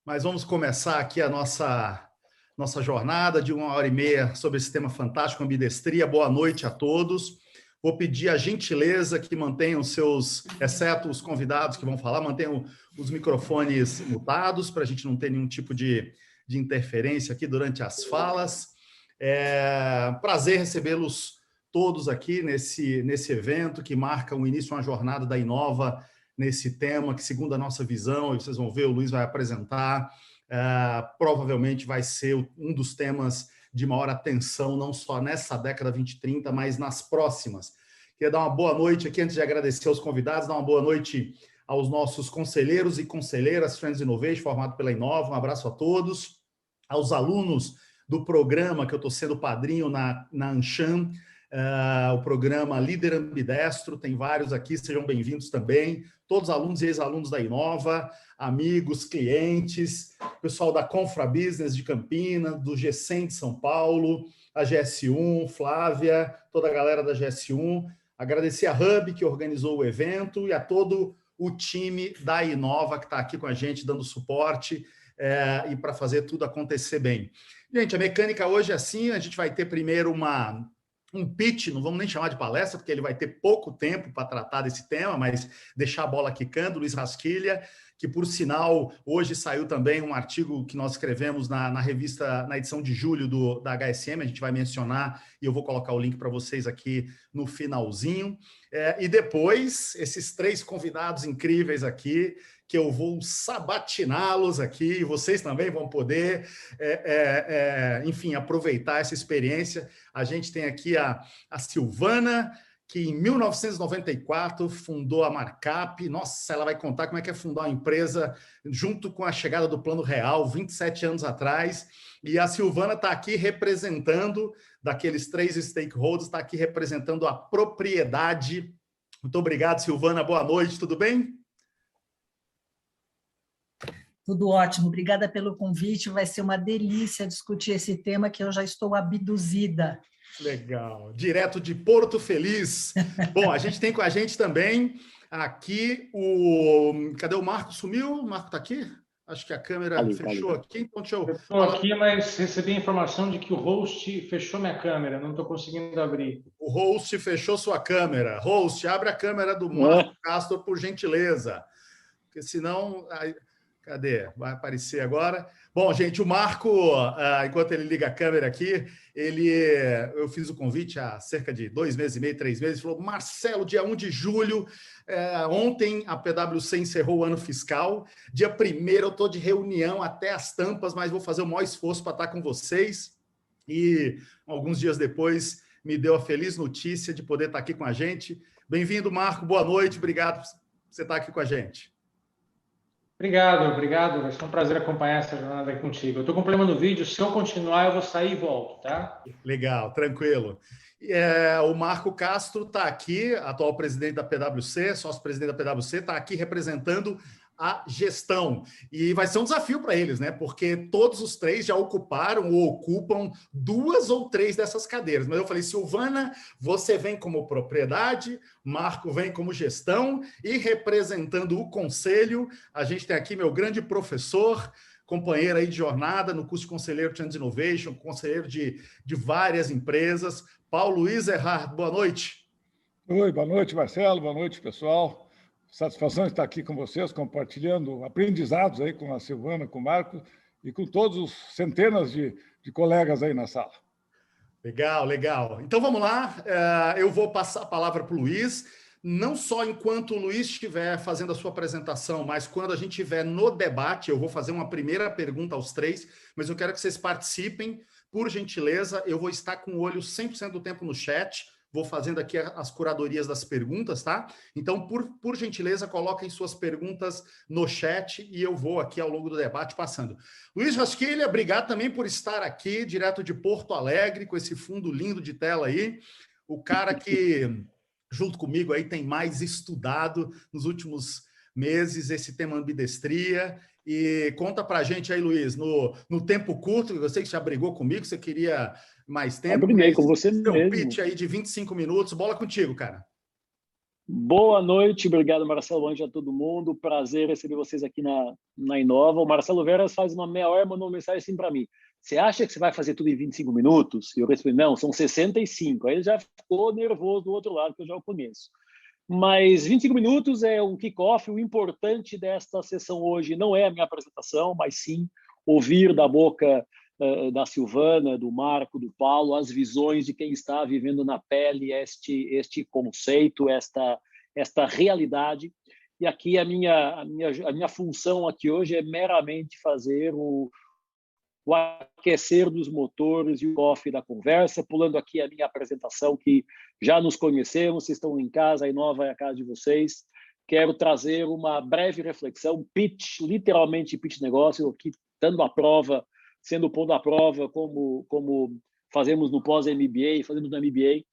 mas vamos começar aqui a nossa jornada de 1h30 sobre esse tema fantástico, ambidestria. Boa noite a todos. Vou pedir a gentileza que mantenham seus, exceto os convidados que vão falar, mantenham os microfones mutados para a gente não ter nenhum tipo de interferência aqui durante as falas. Prazer recebê-los todos aqui nesse evento que marca o início de uma jornada da Inova nesse tema, que segundo a nossa visão, e vocês vão ver, o Luiz vai apresentar, provavelmente vai ser um dos temas de maior atenção, não só nessa década 2030, mas nas próximas. Queria dar uma boa noite aqui, antes de agradecer aos convidados, dar uma boa noite aos nossos conselheiros e conselheiras Trends Innovation, formado pela Inova, um abraço a todos, aos alunos do programa, que eu estou sendo padrinho na Anshan, o programa Líder Ambidestro, tem vários aqui, sejam bem-vindos também, todos alunos e ex-alunos da Inova, amigos, clientes, pessoal da Confra Business de Campinas, do G100 de São Paulo, a GS1, Flávia, toda a galera da GS1, agradecer a Hub, que organizou o evento, e a todo o time da Inova, que está aqui com a gente, dando suporte, e para fazer tudo acontecer bem. Gente, a mecânica hoje é assim, a gente vai ter primeiro um pitch, não vamos nem chamar de palestra, porque ele vai ter pouco tempo para tratar desse tema, mas deixar a bola quicando, Luiz Rasquilha, que, por sinal, hoje saiu também um artigo que nós escrevemos na revista, na edição de julho da HSM, a gente vai mencionar, e eu vou colocar o link para vocês aqui no finalzinho. E depois, esses três convidados incríveis aqui, que eu vou sabatiná-los aqui, e vocês também vão poder, enfim, aproveitar essa experiência. A gente tem aqui a Silvana, que em 1994 fundou a Markup. Nossa, ela vai contar como é que é fundar uma empresa junto com a chegada do Plano Real, 27 anos atrás. E a Silvana está aqui representando, daqueles três stakeholders, está aqui representando a propriedade. Muito obrigado, Silvana. Boa noite, tudo bem? Tudo ótimo, obrigada pelo convite. Vai ser uma delícia discutir esse tema que eu já estou abduzida. Legal, direto de Porto Feliz. Bom, a gente tem com a gente também aqui o... Cadê o Marco? Sumiu? O Marco está aqui? Acho que a câmera fechou aqui. Então, deixa eu estou aqui, mas recebi a informação de que o host fechou minha câmera, não estou conseguindo abrir. O host fechou sua câmera. Host, abre a câmera do Marco Castro, por gentileza. Porque senão... Cadê? Vai aparecer agora. Bom, gente, o Marco, enquanto ele liga a câmera aqui, eu fiz o convite há cerca de 2 meses e meio, 3 meses, falou, Marcelo, dia 1 de julho, ontem a PwC encerrou o ano fiscal, dia 1º eu estou de reunião até as tampas, mas vou fazer o maior esforço para estar com vocês. E alguns dias depois me deu a feliz notícia de poder estar aqui com a gente. Bem-vindo, Marco, boa noite, obrigado por você estar aqui com a gente. Obrigado. Vai ser um prazer acompanhar essa jornada aí contigo. Eu estou com problema no vídeo, se eu continuar, eu vou sair e volto, tá? Legal, tranquilo. O Marco Castro está aqui, atual presidente da PwC, sócio-presidente da PwC, está aqui representando a gestão. E vai ser um desafio para eles, né? Porque todos os três já ocuparam ou ocupam 2 ou 3 dessas cadeiras. Mas eu falei, Silvana, você vem como propriedade, Marco vem como gestão, e representando o conselho, a gente tem aqui meu grande professor, companheiro aí de jornada no curso de conselheiro Trends Innovation, conselheiro de várias empresas, Paulo Luiz Erhard. Boa noite. Oi, boa noite, Marcelo, boa noite, pessoal. Satisfação de estar aqui com vocês, compartilhando aprendizados aí com a Silvana, com o Marco e com todos os centenas de colegas aí na sala. Legal. Então, vamos lá. Eu vou passar a palavra para o Luiz, não só enquanto o Luiz estiver fazendo a sua apresentação, mas quando a gente estiver no debate, eu vou fazer uma primeira pergunta aos três, mas eu quero que vocês participem, por gentileza. Eu vou estar com o olho 100% do tempo no chat, vou fazendo aqui as curadorias das perguntas, tá? Então, por gentileza, coloquem suas perguntas no chat e eu vou aqui ao longo do debate passando. Luiz Rasquilha, obrigado também por estar aqui, direto de Porto Alegre, com esse fundo lindo de tela aí. O cara que, junto comigo, aí tem mais estudado nos últimos meses esse tema ambidestria. E conta pra gente aí, Luiz, no tempo curto, eu sei que já brigou comigo, você queria mais tempo. Eu briguei com você mesmo. mesmo. Pitch aí de 25 minutos, bola contigo, cara. Boa noite, obrigado, Marcelo, boa noite a todo mundo. Prazer receber vocês aqui na Inova. O Marcelo Veras faz uma meia hora, mandou uma mensagem assim para mim. Você acha que você vai fazer tudo em 25 minutos? E eu respondi, não, são 65. Aí ele já ficou nervoso do outro lado, que eu já o conheço. Mas 25 minutos é um kickoff. O importante desta sessão hoje não é a minha apresentação, mas sim ouvir da boca da Silvana, do Marco, do Paulo, as visões de quem está vivendo na pele este conceito, esta realidade. E aqui a minha função aqui hoje é meramente fazer o aquecer dos motores e o off da conversa, pulando aqui a minha apresentação, que já nos conhecemos, vocês estão em casa, a Inova é a casa de vocês. Quero trazer uma breve reflexão, pitch, literalmente pitch negócio, aqui dando a prova, sendo pondo à prova, como fazemos no pós-MBA, fazemos no MBA.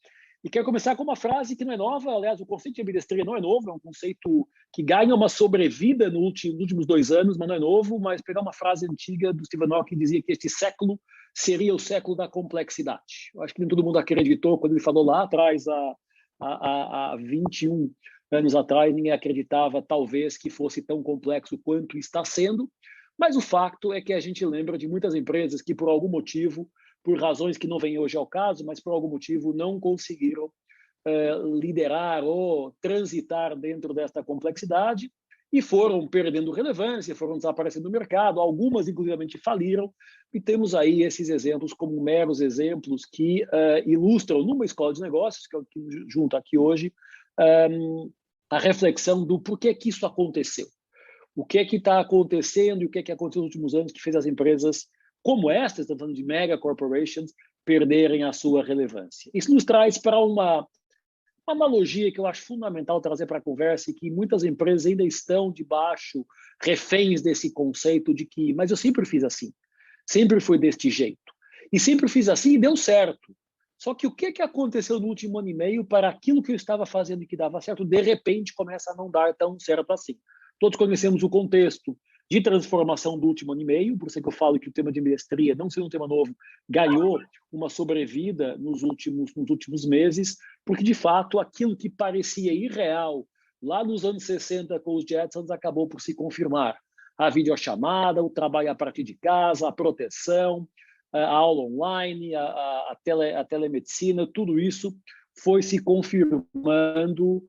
E quero começar com uma frase que não é nova, aliás, o conceito de ambidestria não é novo, é um conceito que ganha uma sobrevida nos últimos 2 anos, mas não é novo, mas pegar uma frase antiga do Stephen Hawking que dizia que este século seria o século da complexidade. Eu acho que nem todo mundo acreditou quando ele falou lá atrás, há 21 anos atrás, ninguém acreditava, talvez, que fosse tão complexo quanto está sendo, mas o fato é que a gente lembra de muitas empresas que, por algum motivo, por razões que não vêm hoje ao caso, mas por algum motivo não conseguiram liderar ou transitar dentro desta complexidade e foram perdendo relevância, foram desaparecendo do mercado, algumas, inclusivamente, faliram, e temos aí esses exemplos como meros exemplos que ilustram, numa escola de negócios, que é o que junta aqui hoje, a reflexão do porquê que isso aconteceu. O que é que está acontecendo e o que é que aconteceu nos últimos anos que fez as empresas como estas, estamos falando de mega corporations, perderem a sua relevância. Isso nos traz para uma analogia que eu acho fundamental trazer para a conversa e que muitas empresas ainda estão debaixo, reféns desse conceito de que, mas eu sempre fiz assim, sempre foi deste jeito. E sempre fiz assim e deu certo. Só que o que é que aconteceu no último ano e meio para aquilo que eu estava fazendo e que dava certo, de repente começa a não dar tão certo assim. Todos conhecemos o contexto de transformação do último ano e meio, por isso é que eu falo que o tema de ambidestria, não sendo um tema novo, ganhou uma sobrevida nos últimos meses, porque, de fato, aquilo que parecia irreal lá nos anos 60 com os Jetsons acabou por se confirmar. A videochamada, o trabalho a partir de casa, a proteção, a aula online, a telemedicina, tudo isso foi se confirmando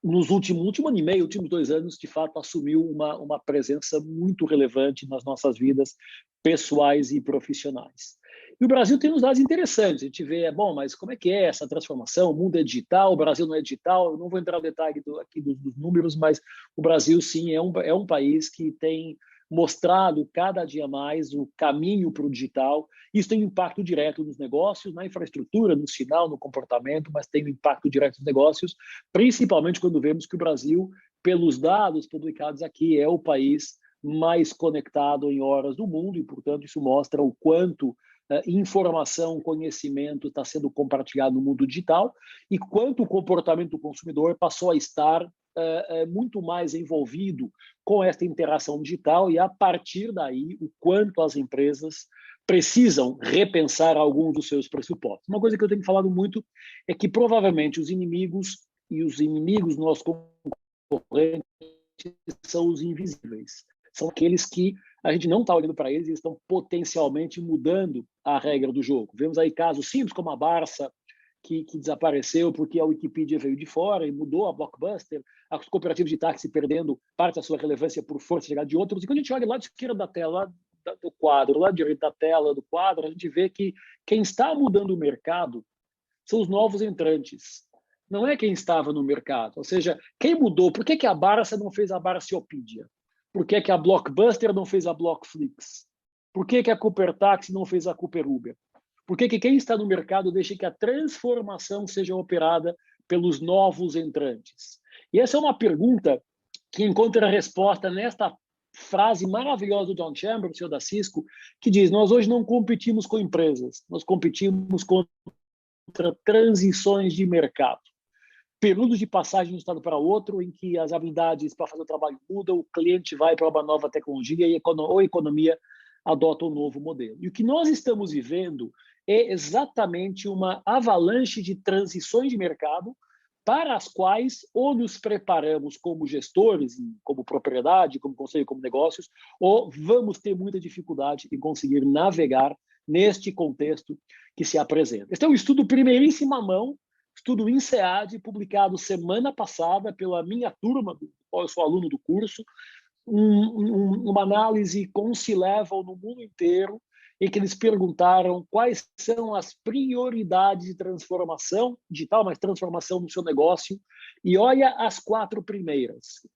nos último ano e meio, últimos 2 anos, de fato, assumiu uma presença muito relevante nas nossas vidas pessoais e profissionais. E o Brasil tem uns dados interessantes. A gente vê, bom, mas como é que é essa transformação? O mundo é digital, o Brasil não é digital. Eu não vou entrar no detalhe aqui dos números, mas o Brasil, sim, é um país que tem mostrado cada dia mais o caminho para o digital. Isso tem um impacto direto nos negócios, na infraestrutura, no sinal, no comportamento, mas tem um impacto direto nos negócios, principalmente quando vemos que o Brasil, pelos dados publicados aqui, é o país mais conectado em horas do mundo e, portanto, isso mostra o quanto informação, conhecimento está sendo compartilhado no mundo digital e quanto o comportamento do consumidor passou a estar muito mais envolvido com esta interação digital e, a partir daí, o quanto as empresas precisam repensar alguns dos seus pressupostos. Uma coisa que eu tenho falado muito é que, provavelmente, os inimigos dos nossos concorrentes são os invisíveis. São aqueles que a gente não está olhando para eles e estão potencialmente mudando a regra do jogo. Vemos aí casos simples como a Barça, que desapareceu porque a Wikipedia veio de fora e mudou a Blockbuster, as cooperativas de táxi perdendo parte da sua relevância por força chegada de outros. E quando a gente olha lá de esquerda da tela, do quadro, lá de direita da tela do quadro, a gente vê que quem está mudando o mercado são os novos entrantes. Não é quem estava no mercado. Ou seja, quem mudou? Por que a Barça não fez a Barciopedia? Por que a Blockbuster não fez a Blockflix? Por que a Cooper Taxi não fez a Cooper Uber? Por que quem está no mercado deixa que a transformação seja operada pelos novos entrantes? E essa é uma pergunta que encontra resposta nesta frase maravilhosa do John Chambers, CEO da Cisco, que diz: nós hoje não competimos com empresas, nós competimos contra transições de mercado. Períodos de passagem de um estado para outro, em que as habilidades para fazer o trabalho mudam, o cliente vai para uma nova tecnologia e a economia adota um novo modelo. E o que nós estamos vivendo é exatamente uma avalanche de transições de mercado para as quais ou nos preparamos como gestores, como propriedade, como conselho, como negócios, ou vamos ter muita dificuldade em conseguir navegar neste contexto que se apresenta. Este é um estudo primeiríssima mão, estudo INSEAD, publicado semana passada pela minha turma, do qual eu sou aluno do curso, uma análise com C-Level no mundo inteiro, em que eles perguntaram quais são as prioridades de transformação digital, mas transformação no seu negócio, e olha as 4 primeiras.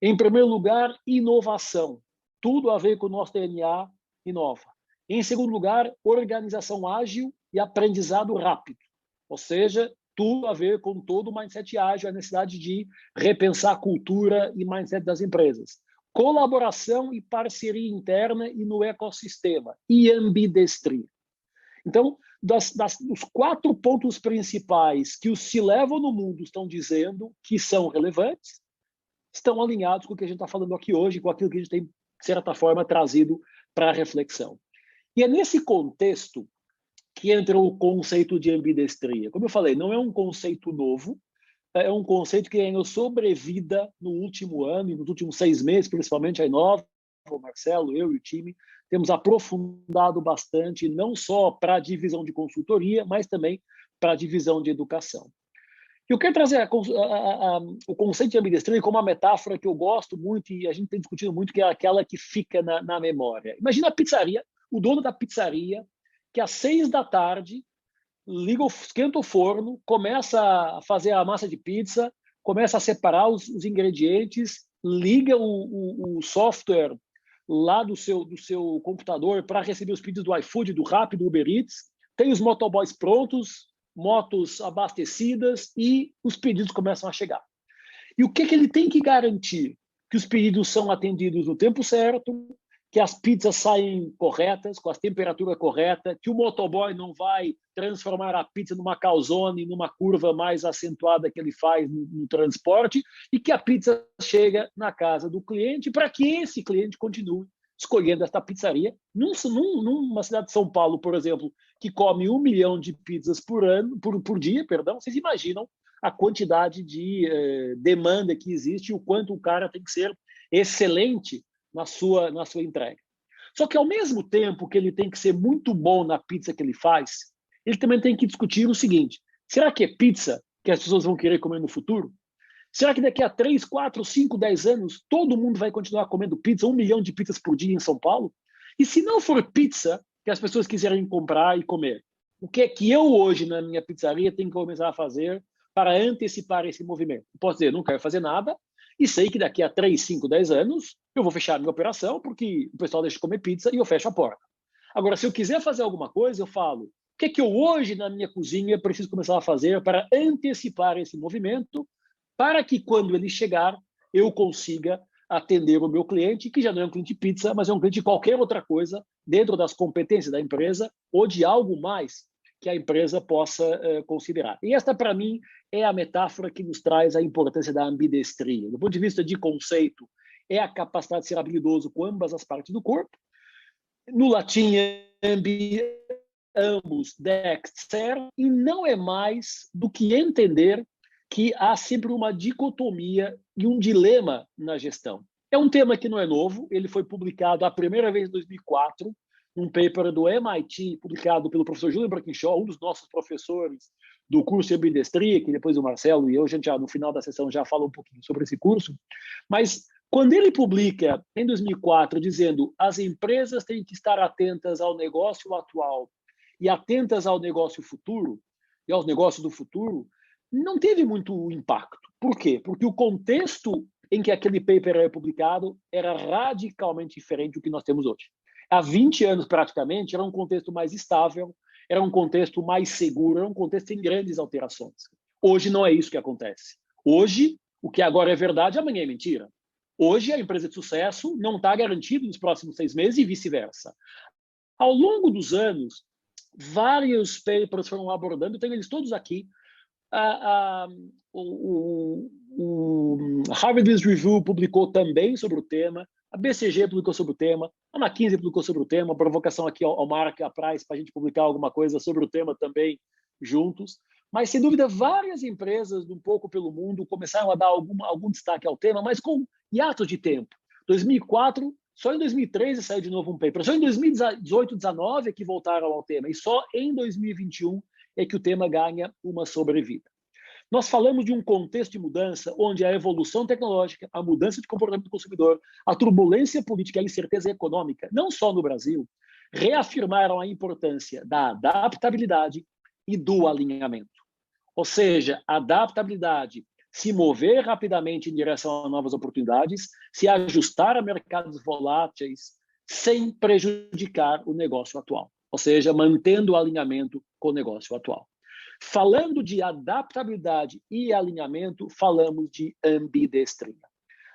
Em primeiro lugar, inovação. Tudo a ver com o nosso DNA, inova. Em segundo lugar, organização ágil e aprendizado rápido. Ou seja, tudo a ver com todo o mindset ágil, a necessidade de repensar a cultura e mindset das empresas. Colaboração e parceria interna e no ecossistema, e ambidestria. Então, dos 4 pontos principais que os C-Level no mundo estão dizendo que são relevantes, estão alinhados com o que a gente está falando aqui hoje, com aquilo que a gente tem, de certa forma, trazido para a reflexão. E é nesse contexto que entra o conceito de ambidestria. Como eu falei, não é um conceito novo, é um conceito que ganhou sobrevida no último ano e nos últimos 6 meses, principalmente a Inova, o Marcelo, eu e o time, temos aprofundado bastante, não só para a divisão de consultoria, mas também para a divisão de educação. Eu quero trazer o conceito de ambidestria como uma metáfora que eu gosto muito e a gente tem discutido muito, que é aquela que fica na memória. Imagina a pizzaria, o dono da pizzaria, que às 6 da tarde esquenta o forno, começa a fazer a massa de pizza, começa a separar os ingredientes, liga o software lá do seu computador para receber os pedidos do iFood, do Rappi, do Uber Eats, tem os motoboys prontos, motos abastecidas e os pedidos começam a chegar. E o que ele tem que garantir? Que os pedidos são atendidos no tempo certo, que as pizzas saem corretas, com a temperatura correta, que o motoboy não vai transformar a pizza numa calzone, numa curva mais acentuada que ele faz no transporte, e que a pizza chega na casa do cliente para que esse cliente continue escolhendo esta pizzaria. Numa cidade de São Paulo, por exemplo, que come 1 milhão de pizzas por dia, vocês imaginam a quantidade de demanda que existe e o quanto o cara tem que ser excelente na sua entrega. Só que, ao mesmo tempo que ele tem que ser muito bom na pizza que ele faz, ele também tem que discutir o seguinte: será que é pizza que as pessoas vão querer comer no futuro? Será que daqui a 3, 4, 5, 10 anos, todo mundo vai continuar comendo pizza, 1 milhão de pizzas por dia em São Paulo? E se não for pizza que as pessoas quiserem comprar e comer, o que é que eu hoje, na minha pizzaria, tenho que começar a fazer para antecipar esse movimento? Eu posso dizer, não quero fazer nada, e sei que daqui a 3, 5, 10 anos eu vou fechar a minha operação porque o pessoal deixa de comer pizza e eu fecho a porta. Agora, se eu quiser fazer alguma coisa, eu falo, o que é que eu hoje na minha cozinha preciso começar a fazer para antecipar esse movimento, para que quando ele chegar, eu consiga atender o meu cliente, que já não é um cliente de pizza, mas é um cliente de qualquer outra coisa dentro das competências da empresa ou de algo mais que a empresa possa considerar. E esta, para mim, é a metáfora que nos traz a importância da ambidestria. Do ponto de vista de conceito, é a capacidade de ser habilidoso com ambas as partes do corpo. No latim, ambos, dexter, e não é mais do que entender que há sempre uma dicotomia e um dilema na gestão. É um tema que não é novo, ele foi publicado a primeira vez em 2004, um paper do MIT, publicado pelo professor Julian Brackenshaw, um dos nossos professores do curso de ambidestria, que depois o Marcelo e eu, a gente já no final da sessão já fala um pouquinho sobre esse curso, mas quando ele publica em 2004, dizendo as empresas têm que estar atentas ao negócio atual e atentas ao negócio futuro, e aos negócios do futuro, não teve muito impacto. Por quê? Porque o contexto em que aquele paper é publicado era radicalmente diferente do que nós temos hoje. Há 20 anos, praticamente, era um contexto mais estável, era um contexto mais seguro, era um contexto sem grandes alterações. Hoje não é isso que acontece. Hoje, o que agora é verdade, amanhã é mentira. Hoje, a empresa de sucesso não está garantida nos próximos 6 meses e vice-versa. Ao longo dos anos, vários papers foram abordando, eu tenho eles todos aqui. O Harvard Business Review publicou também sobre o tema, a BCG publicou sobre o tema, a McKinsey publicou sobre o tema, provocação aqui ao Mark e à Price para a gente publicar alguma coisa sobre o tema também juntos. Mas, sem dúvida, várias empresas, um pouco pelo mundo, começaram a dar algum destaque ao tema, mas com hiatos de tempo. 2004, só em 2013 saiu de novo um paper. Só em 2018, 2019 é que voltaram ao tema. E só em 2021 é que o tema ganha uma sobrevida. Nós falamos de um contexto de mudança onde a evolução tecnológica, a mudança de comportamento do consumidor, a turbulência política e a incerteza econômica, não só no Brasil, reafirmaram a importância da adaptabilidade e do alinhamento. Ou seja, adaptabilidade, se mover rapidamente em direção a novas oportunidades, se ajustar a mercados voláteis sem prejudicar o negócio atual. Ou seja, mantendo o alinhamento com o negócio atual. Falando de adaptabilidade e alinhamento, falamos de ambidestria.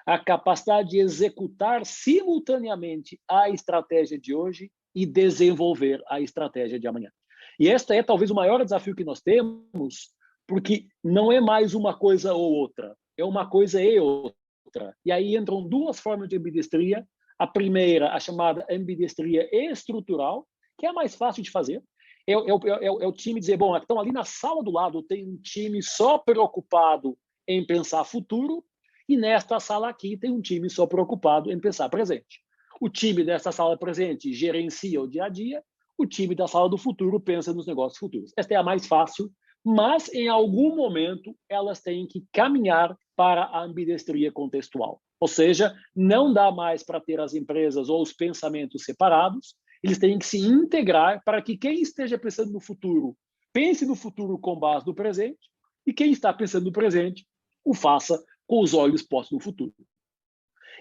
A capacidade de executar simultaneamente a estratégia de hoje e desenvolver a estratégia de amanhã. E esta é talvez o maior desafio que nós temos, porque não é mais uma coisa ou outra, é uma coisa e outra. E aí entram duas formas de ambidestria. A primeira, a chamada ambidestria estrutural, que é a mais fácil de fazer. É o time dizer, bom, então ali na sala do lado tem um time só preocupado em pensar futuro e nesta sala aqui tem um time só preocupado em pensar presente. O time dessa sala presente gerencia o dia a dia, o time da sala do futuro pensa nos negócios futuros. Esta é a mais fácil, mas em algum momento elas têm que caminhar para a ambidestria contextual. Ou seja, não dá mais para ter as empresas ou os pensamentos separados, eles têm que se integrar para que quem esteja pensando no futuro pense no futuro com base no presente e quem está pensando no presente o faça com os olhos postos no futuro.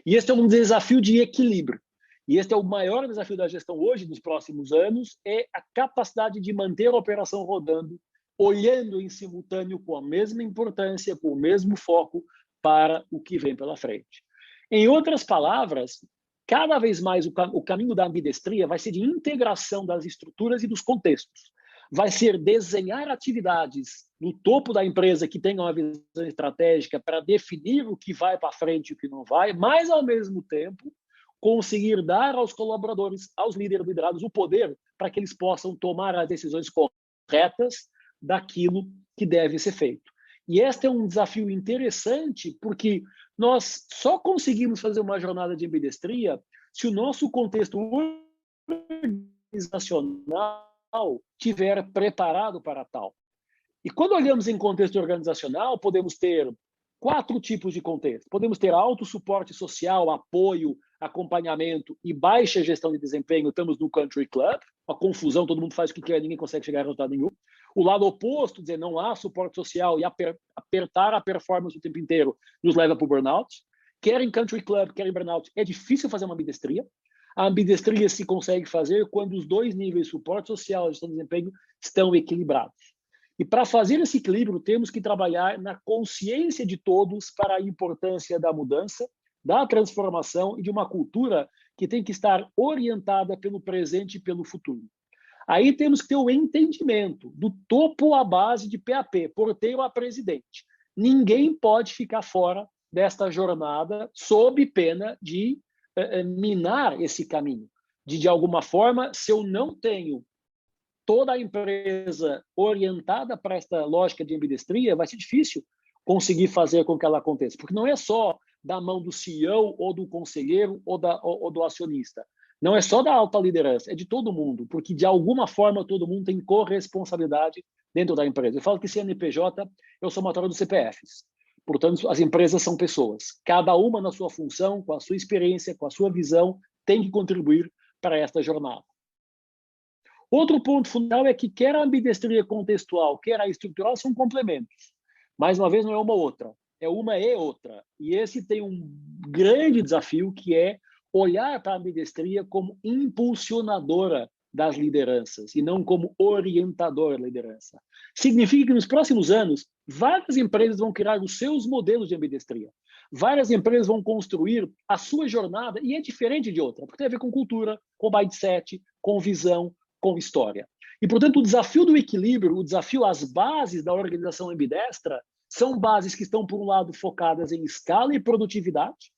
E este é um desafio de equilíbrio. E este é o maior desafio da gestão hoje, nos próximos anos, é a capacidade de manter a operação rodando, olhando em simultâneo com a mesma importância, com o mesmo foco para o que vem pela frente. Em outras palavras, cada vez mais o caminho da ambidestria vai ser de integração das estruturas e dos contextos. Vai ser desenhar atividades no topo da empresa que tenham uma visão estratégica para definir o que vai para frente e o que não vai, mas, ao mesmo tempo, conseguir dar aos colaboradores, aos líderes liderados, o poder para que eles possam tomar as decisões corretas daquilo que deve ser feito. E este é um desafio interessante, porque nós só conseguimos fazer uma jornada de ambidestria se o nosso contexto organizacional estiver preparado para tal. E quando olhamos em contexto organizacional, podemos ter 4 tipos de contexto. Podemos ter alto suporte social, apoio, acompanhamento e baixa gestão de desempenho. Estamos no country club, uma confusão, todo mundo faz o que quer, ninguém consegue chegar a resultado nenhum. O lado oposto, dizer não há suporte social e apertar a performance o tempo inteiro, nos leva para o burnout. Quer em country club, quer em burnout, é difícil fazer uma ambidestria. A ambidestria se consegue fazer quando os dois níveis, suporte social e gestão de desempenho, estão equilibrados. E para fazer esse equilíbrio, temos que trabalhar na consciência de todos para a importância da mudança, da transformação e de uma cultura que tem que estar orientada pelo presente e pelo futuro. Aí temos que ter o entendimento do topo à base de PAP, porteiro a presidente. Ninguém pode ficar fora desta jornada sob pena de minar esse caminho. De alguma forma, se eu não tenho toda a empresa orientada para esta lógica de ambidestria, vai ser difícil conseguir fazer com que ela aconteça. Porque não é só da mão do CEO ou do conselheiro ou do acionista. Não é só da alta liderança, é de todo mundo, porque de alguma forma todo mundo tem corresponsabilidade dentro da empresa. Eu falo que CNPJ é o somatório dos CPFs. Portanto, as empresas são pessoas. Cada uma na sua função, com a sua experiência, com a sua visão, tem que contribuir para esta jornada. Outro ponto fundamental é que quer a ambidestria contextual, quer a estrutural, são complementos. Mais uma vez, não é uma ou outra, é uma e outra. E esse tem um grande desafio, que é olhar para a ambidestria como impulsionadora das lideranças e não como orientadora da liderança. Significa que nos próximos anos, várias empresas vão criar os seus modelos de ambidestria. Várias empresas vão construir a sua jornada, e é diferente de outra, porque tem a ver com cultura, com mindset, com visão, com história. E, portanto, o desafio do equilíbrio, o desafio às bases da organização ambidestra, são bases que estão, por um lado, focadas em escala e produtividade,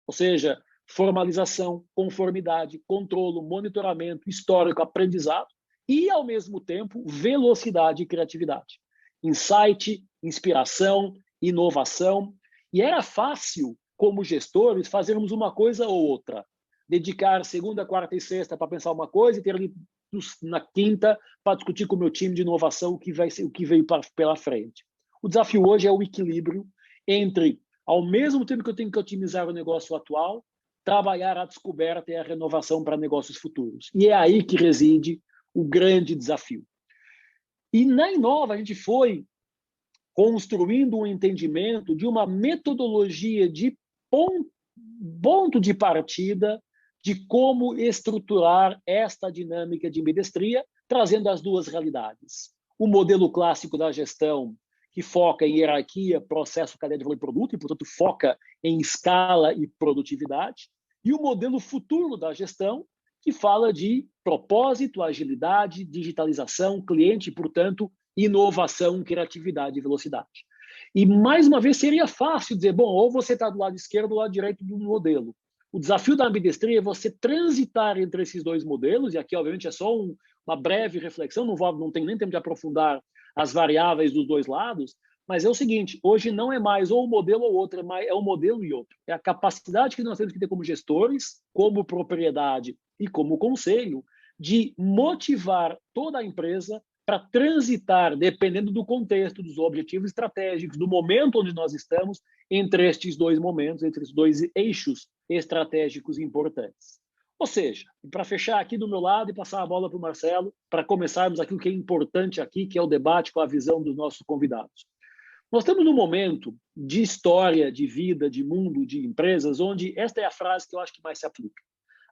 ou seja, formalização, conformidade, controle, monitoramento, histórico, aprendizado, e, ao mesmo tempo, velocidade e criatividade. insight, inspiração, inovação. E era fácil, como gestores, fazermos uma coisa ou outra. Dedicar segunda, quarta e sexta para pensar uma coisa e ter ali na quinta para discutir com o meu time de inovação o que veio pela frente. O desafio hoje é o equilíbrio entre, ao mesmo tempo que eu tenho que otimizar o negócio atual, trabalhar a descoberta e a renovação para negócios futuros. E é aí que reside o grande desafio. E na Inova a gente foi construindo um entendimento de uma metodologia de ponto de partida de como estruturar esta dinâmica de ambidestria, trazendo as duas realidades. O modelo clássico da gestão, que foca em hierarquia, processo, cadeia de valor e produto, e, portanto, foca em escala e produtividade. E o modelo futuro da gestão, que fala de propósito, agilidade, digitalização, cliente, e, portanto, inovação, criatividade e velocidade. E, mais uma vez, seria fácil dizer, bom, ou você está do lado esquerdo ou do lado direito do modelo. O desafio da ambidestria é você transitar entre esses dois modelos, e aqui, obviamente, é só uma breve reflexão, não tem nem tempo de aprofundar as variáveis dos dois lados, mas é o seguinte, hoje não é mais ou um modelo ou outro, é um modelo e outro. É a capacidade que nós temos que ter como gestores, como propriedade e como conselho, de motivar toda a empresa para transitar, dependendo do contexto, dos objetivos estratégicos, do momento onde nós estamos, entre estes dois momentos, entre esses dois eixos estratégicos importantes. Ou seja, para fechar aqui do meu lado e passar a bola para o Marcelo, para começarmos aquilo que é importante aqui, que é o debate com a visão dos nossos convidados. Nós estamos num momento de história, de vida, de mundo, de empresas, onde esta é a frase que eu acho que mais se aplica.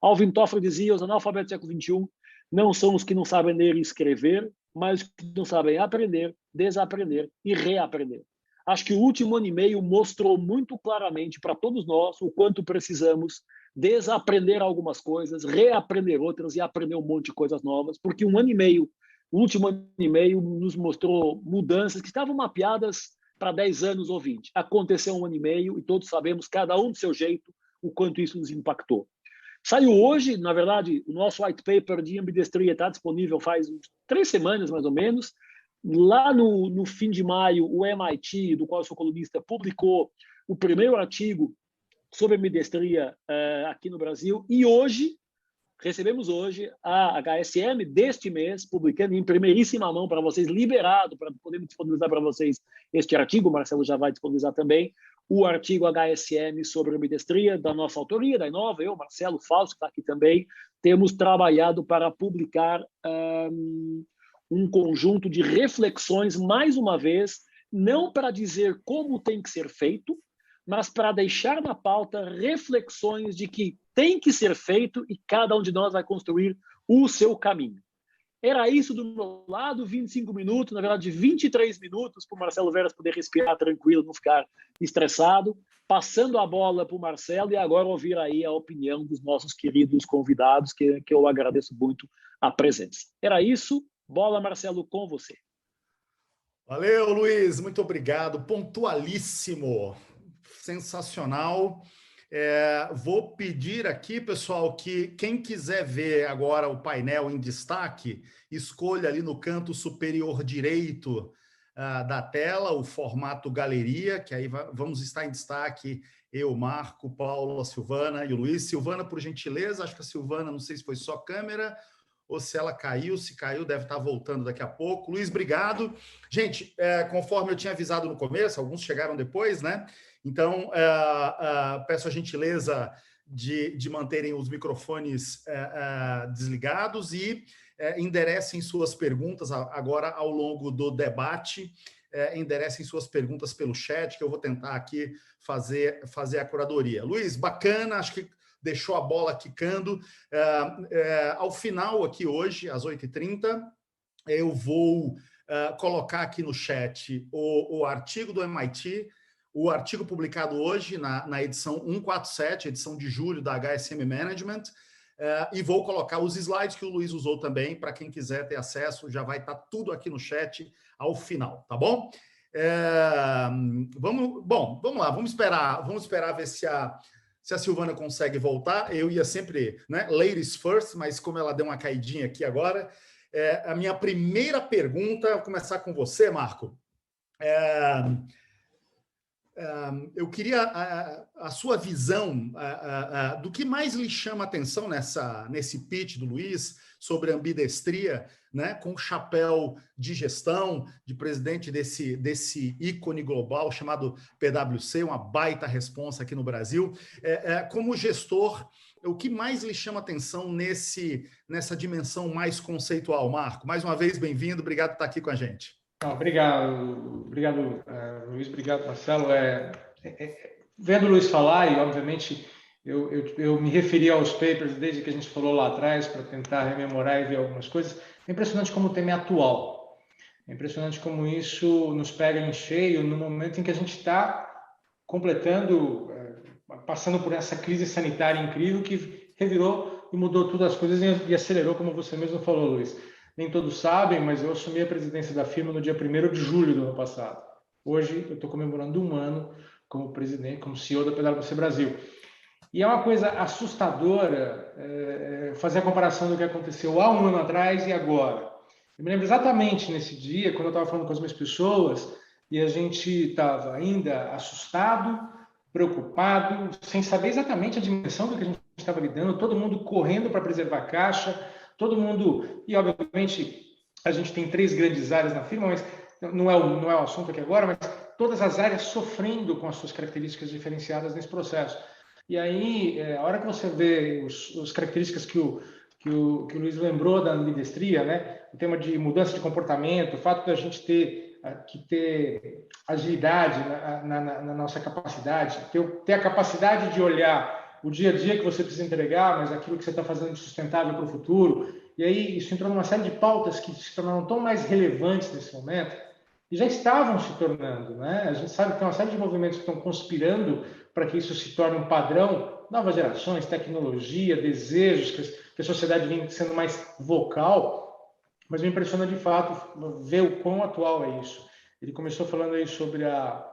Alvin Toffler dizia, os analfabetos do século XXI não são os que não sabem ler e escrever, mas os que não sabem aprender, desaprender e reaprender. Acho que o último ano e meio mostrou muito claramente para todos nós o quanto precisamos desaprender algumas coisas, reaprender outras e aprender um monte de coisas novas, porque um ano e meio, o último ano e meio nos mostrou mudanças que estavam mapeadas para 10 anos ou 20. Aconteceu um ano e meio e todos sabemos, cada um do seu jeito, o quanto isso nos impactou. Saiu hoje, na verdade, o nosso white paper de ambidestria está disponível faz 3 semanas, mais ou menos. Lá no fim de maio, o MIT, do qual eu sou colunista, publicou o primeiro artigo sobre ambidestria aqui no Brasil. E hoje, recebemos hoje a HSM deste mês, publicando em primeiríssima mão para vocês, liberado, para podermos disponibilizar para vocês este artigo. O Marcelo já vai disponibilizar também o artigo HSM sobre ambidestria, da nossa autoria, da Inova. Eu, Marcelo, Fausto, que está aqui também, temos trabalhado para publicar um conjunto de reflexões, mais uma vez, não para dizer como tem que ser feito, mas para deixar na pauta reflexões de que tem que ser feito e cada um de nós vai construir o seu caminho. Era isso do meu lado, 25 minutos, na verdade 23 minutos, para o Marcelo Veras poder respirar tranquilo, não ficar estressado. Passando a bola para o Marcelo e agora ouvir aí a opinião dos nossos queridos convidados, que eu agradeço muito a presença. Era isso. Bola, Marcelo, com você. Valeu, Luiz. Muito obrigado. Pontualíssimo. Sensacional. Vou pedir aqui, pessoal, que quem quiser ver agora o painel em destaque, escolha ali no canto superior direito da tela o formato galeria, que aí vamos estar em destaque eu, Marco, Paulo, a Silvana e o Luiz. Silvana, por gentileza, acho que a Silvana, não sei se foi só câmera ou se ela caiu. Se caiu, deve estar voltando daqui a pouco. Luiz, obrigado. Gente, conforme eu tinha avisado no começo, alguns chegaram depois, né? Então, peço a gentileza de manterem os microfones desligados e enderecem suas perguntas agora ao longo do debate. Enderecem suas perguntas pelo chat, que eu vou tentar aqui fazer a curadoria. Luiz, bacana, acho que deixou a bola quicando. Ao final aqui hoje, às 8h30, eu vou colocar aqui no chat o artigo do MIT, o artigo publicado hoje na edição 147, edição de julho da HSM Management, e vou colocar os slides que o Luiz usou também, para quem quiser ter acesso, já vai estar tudo aqui no chat ao final, tá bom? Vamos lá, vamos esperar ver se a Silvana consegue voltar. Eu ia sempre, né, ladies first, mas como ela deu uma caidinha aqui agora, a minha primeira pergunta, vou começar com você, Marco. Eu queria a sua visão do que mais lhe chama a atenção nesse pitch do Luiz sobre ambidestria, né, com o chapéu de gestão, de presidente desse ícone global chamado PwC, uma baita responsa aqui no Brasil. Como gestor, o que mais lhe chama a atenção nessa dimensão mais conceitual? Marco, mais uma vez, bem-vindo, obrigado por estar aqui com a gente. Obrigado, Luiz, obrigado, Marcelo. Vendo o Luiz falar, e obviamente eu me referi aos papers desde que a gente falou lá atrás, para tentar rememorar e ver algumas coisas. É impressionante como o tema é atual. É impressionante como isso nos pega em cheio no momento em que a gente está passando por essa crise sanitária incrível que revirou e mudou todas as coisas e acelerou, como você mesmo falou, Luiz. Nem todos sabem, mas eu assumi a presidência da firma no dia 1º de julho do ano passado. Hoje eu estou comemorando 1 ano como presidente, como CEO da PwC Brasil. E é uma coisa assustadora fazer a comparação do que aconteceu há 1 ano atrás e agora. Eu me lembro exatamente nesse dia, quando eu estava falando com as minhas pessoas, e a gente estava ainda assustado, preocupado, sem saber exatamente a dimensão do que a gente estava lidando, todo mundo correndo para preservar a caixa, todo mundo, e obviamente a gente tem 3 grandes áreas na firma, mas não é o assunto aqui agora, mas todas as áreas sofrendo com as suas características diferenciadas nesse processo. E aí, a hora que você vê as características que o Luiz lembrou da ambidestria, né? O tema de mudança de comportamento, o fato da gente ter agilidade na nossa capacidade, ter a capacidade de olhar o dia a dia que você precisa entregar, mas aquilo que você está fazendo de sustentável para o futuro. E aí isso entrou numa série de pautas que se tornaram tão mais relevantes nesse momento e já estavam se tornando, né? A gente sabe que tem uma série de movimentos que estão conspirando para que isso se torne um padrão, novas gerações, tecnologia, desejos, que a sociedade vem sendo mais vocal, mas me impressiona de fato ver o quão atual é isso. Ele começou falando aí sobre a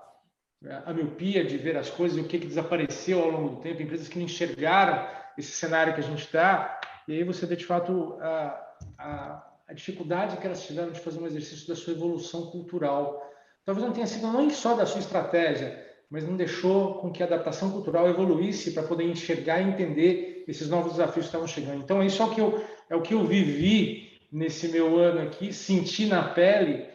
miopia de ver as coisas e o que desapareceu ao longo do tempo, empresas que não enxergaram esse cenário que a gente está, e aí você vê de fato a dificuldade que elas tiveram de fazer um exercício da sua evolução cultural. Talvez não tenha sido nem só da sua estratégia, mas não deixou com que a adaptação cultural evoluísse para poder enxergar e entender esses novos desafios que estavam chegando. Então, isso é o que eu vivi nesse meu ano aqui, senti na pele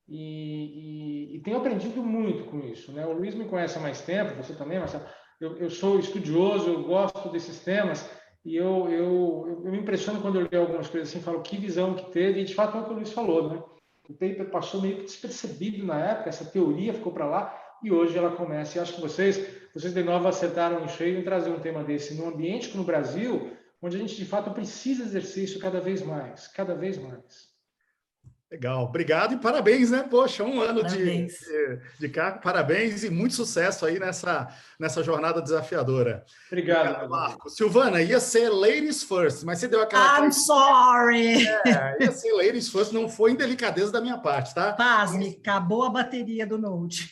e tenho aprendido muito com isso, né? O Luiz me conhece há mais tempo, você também, Marcelo. Eu sou estudioso, eu gosto desses temas e eu me impressiono quando eu leio algumas coisas assim, falo que visão que teve, e de fato é o que o Luiz falou, né? O paper passou meio que despercebido na época, essa teoria ficou para lá e hoje ela começa. E acho que vocês de novo acertaram em cheio em trazer um tema desse num ambiente como no Brasil, onde a gente de fato precisa exercer isso cada vez mais, cada vez mais. Legal, obrigado e parabéns, né? Poxa, 1 ano de cargo, parabéns e muito sucesso aí nessa jornada desafiadora. Obrigado, Marco. Silvana, ia ser ladies first, mas você deu aquela... I'm sorry! Ia ser ladies first, não foi indelicadeza da minha parte, tá? Pasme, acabou a bateria do Note.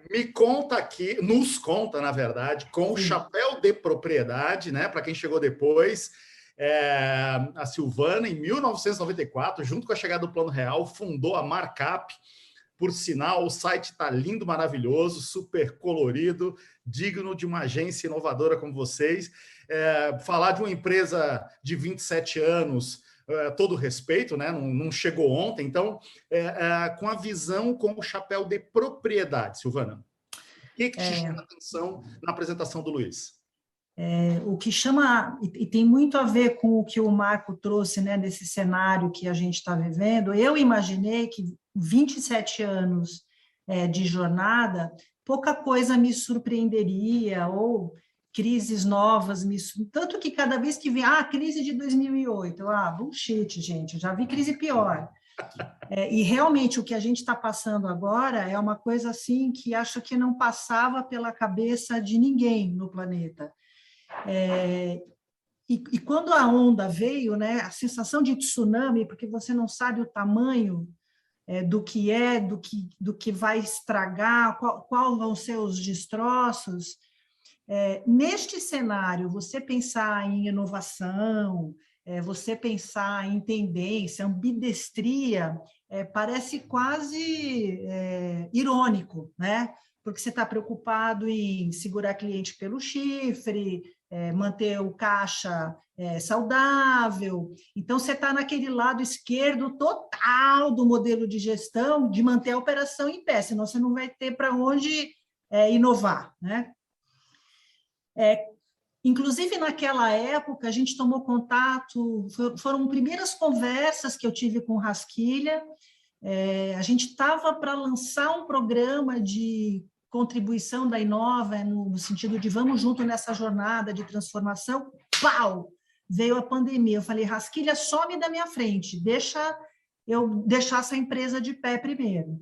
Me conta aqui, nos conta, na verdade, com o chapéu de propriedade, né? Para quem chegou depois... a Silvana, em 1994, junto com a chegada do Plano Real, fundou a Markup. Por sinal, o site está lindo, maravilhoso, super colorido, digno de uma agência inovadora como vocês. Falar de uma empresa de 27 anos, todo respeito, né? Não chegou ontem. Então, com a visão, com o chapéu de propriedade, Silvana, o que te chama a atenção na apresentação do Luiz? O que chama, e tem muito a ver com o que o Marco trouxe, né, desse cenário que a gente está vivendo. Eu imaginei que 27 anos de jornada, pouca coisa me surpreenderia, ou crises novas, tanto que cada vez que vem, crise de 2008, bullshit, gente, já vi crise pior. E realmente o que a gente está passando agora é uma coisa assim que acho que não passava pela cabeça de ninguém no planeta. E quando a onda veio, né, a sensação de tsunami, porque você não sabe o tamanho do que vai estragar, qual vão ser os destroços. Neste cenário, você pensar em inovação, você pensar em tendência, ambidestria, parece quase irônico, né? Porque você está preocupado em segurar cliente pelo chifre, manter o caixa saudável. Então, você está naquele lado esquerdo total do modelo de gestão de manter a operação em pé, senão você não vai ter para onde inovar, né? Inclusive, naquela época, a gente tomou contato, foram primeiras conversas que eu tive com o Rasquilha. A gente estava para lançar um programa de contribuição da Inova, no sentido de vamos junto nessa jornada de transformação. Pau! Veio a pandemia. Eu falei, Rasquilha, some da minha frente, deixa eu deixar essa empresa de pé primeiro.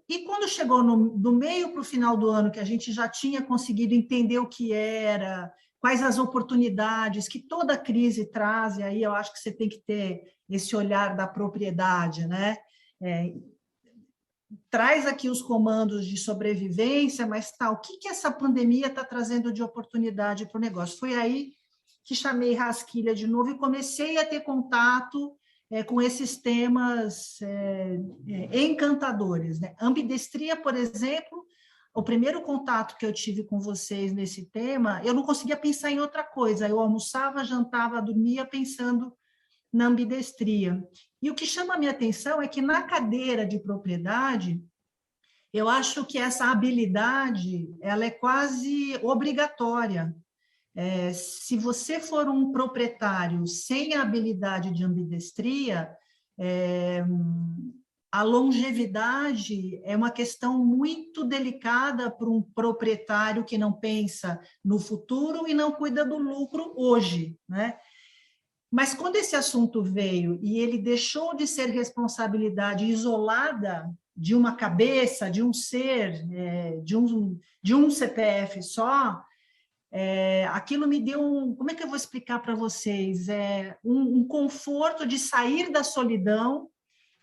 E quando chegou do meio para o final do ano, que a gente já tinha conseguido entender o que era, quais as oportunidades que toda crise traz, e aí eu acho que você tem que ter esse olhar da propriedade, né? Traz aqui os comandos de sobrevivência, mas o que essa pandemia está trazendo de oportunidade para o negócio? Foi aí que chamei Rasquilha de novo e comecei a ter contato com esses temas encantadores, né? Ambidestria, por exemplo, o primeiro contato que eu tive com vocês nesse tema, eu não conseguia pensar em outra coisa, eu almoçava, jantava, dormia pensando na ambidestria. E o que chama a minha atenção é que na cadeira de propriedade, eu acho que essa habilidade ela é quase obrigatória. Se você for um proprietário sem a habilidade de ambidestria, a longevidade é uma questão muito delicada para um proprietário que não pensa no futuro e não cuida do lucro hoje, né? Mas quando esse assunto veio e ele deixou de ser responsabilidade isolada de uma cabeça, de um ser, de um CPF só, aquilo me deu como é que eu vou explicar para vocês? Um conforto de sair da solidão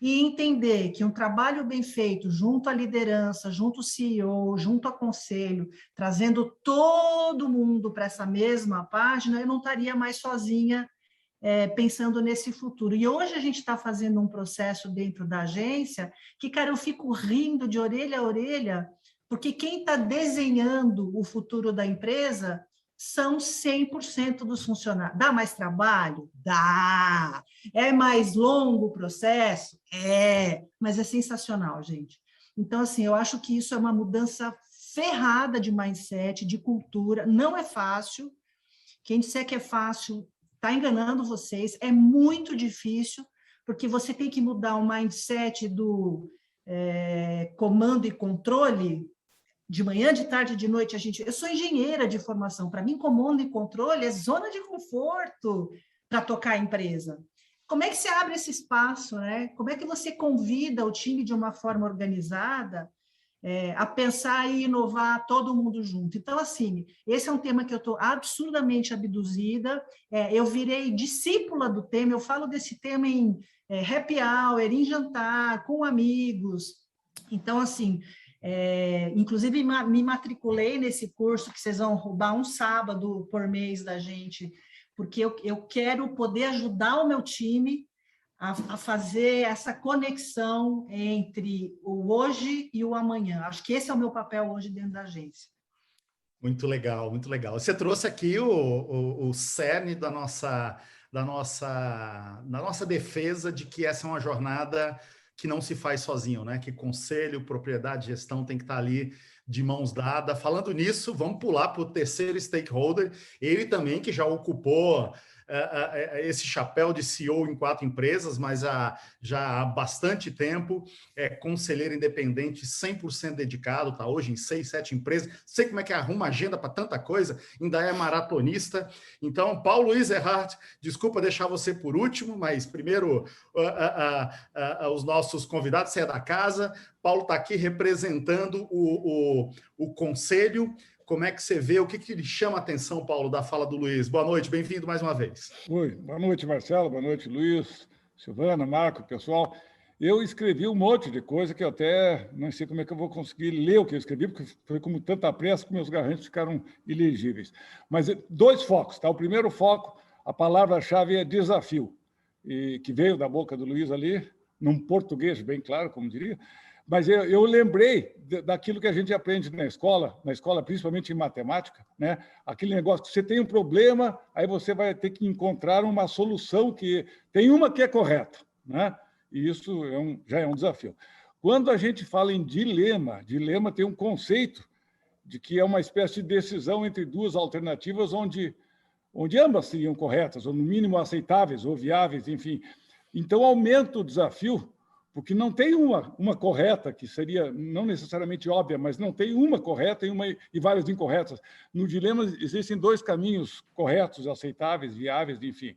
e entender que um trabalho bem feito junto à liderança, junto ao CEO, junto ao conselho, trazendo todo mundo para essa mesma página, eu não estaria mais sozinha pensando nesse futuro. E hoje a gente está fazendo um processo dentro da agência que, cara, eu fico rindo de orelha a orelha, porque quem está desenhando o futuro da empresa são 100% dos funcionários. Dá mais trabalho? Dá. É mais longo o processo? Mas é sensacional, gente. Então, assim, eu acho que isso é uma mudança ferrada de mindset, de cultura. Não é fácil. Quem disser que é fácil está enganando vocês. É muito difícil, porque você tem que mudar o mindset do comando e controle. De manhã, de tarde, de noite, eu sou engenheira de formação, para mim, comando e controle é zona de conforto para tocar a empresa. Como é que você abre esse espaço, né? Como é que você convida o time de uma forma organizada a pensar e inovar todo mundo junto? Então, assim, esse é um tema que eu estou absurdamente abduzida, eu virei discípula do tema, eu falo desse tema em happy hour, em jantar, com amigos. Então, assim, inclusive me matriculei nesse curso que vocês vão roubar um sábado por mês da gente, porque eu quero poder ajudar o meu time a fazer essa conexão entre o hoje e o amanhã. Acho que esse é o meu papel hoje dentro da agência. Muito legal, muito legal. Você trouxe aqui o cerne da nossa defesa de que essa é uma jornada que não se faz sozinho, né? Que conselho, propriedade, gestão tem que estar ali de mãos dadas. Falando nisso, vamos pular para o terceiro stakeholder, ele também que já ocupou esse chapéu de CEO em 4 empresas, mas já há bastante tempo, conselheiro independente, 100% dedicado, está hoje em 6, 7 empresas, sei como é que arruma agenda para tanta coisa, ainda é maratonista. Então, Paulo Luiz Erhardt, desculpa deixar você por último, mas primeiro os nossos convidados, você é da casa, Paulo está aqui representando o conselho. Como é que você vê, o que lhe chama a atenção, Paulo, da fala do Luiz? Boa noite, bem-vindo mais uma vez. Oi, boa noite, Marcelo, boa noite, Luiz, Silvana, Marco, pessoal. Eu escrevi um monte de coisa que eu até não sei como é que eu vou conseguir ler o que eu escrevi, porque foi com tanta pressa que meus garranchos ficaram ilegíveis. Mas 2 focos, tá? O primeiro foco, a palavra-chave é desafio, e que veio da boca do Luiz ali, num português bem claro, como diria, mas eu lembrei daquilo que a gente aprende na escola principalmente em matemática, né? Aquele negócio que você tem um problema, aí você vai ter que encontrar uma solução que tem uma que é correta, né? E isso já é um desafio. Quando a gente fala em dilema tem um conceito de que é uma espécie de decisão entre duas alternativas onde ambas seriam corretas, ou no mínimo aceitáveis, ou viáveis, enfim. Então, aumenta o desafio, porque não tem uma correta, que seria não necessariamente óbvia, mas não tem uma correta e várias incorretas. No dilema, existem dois caminhos corretos, aceitáveis, viáveis, enfim.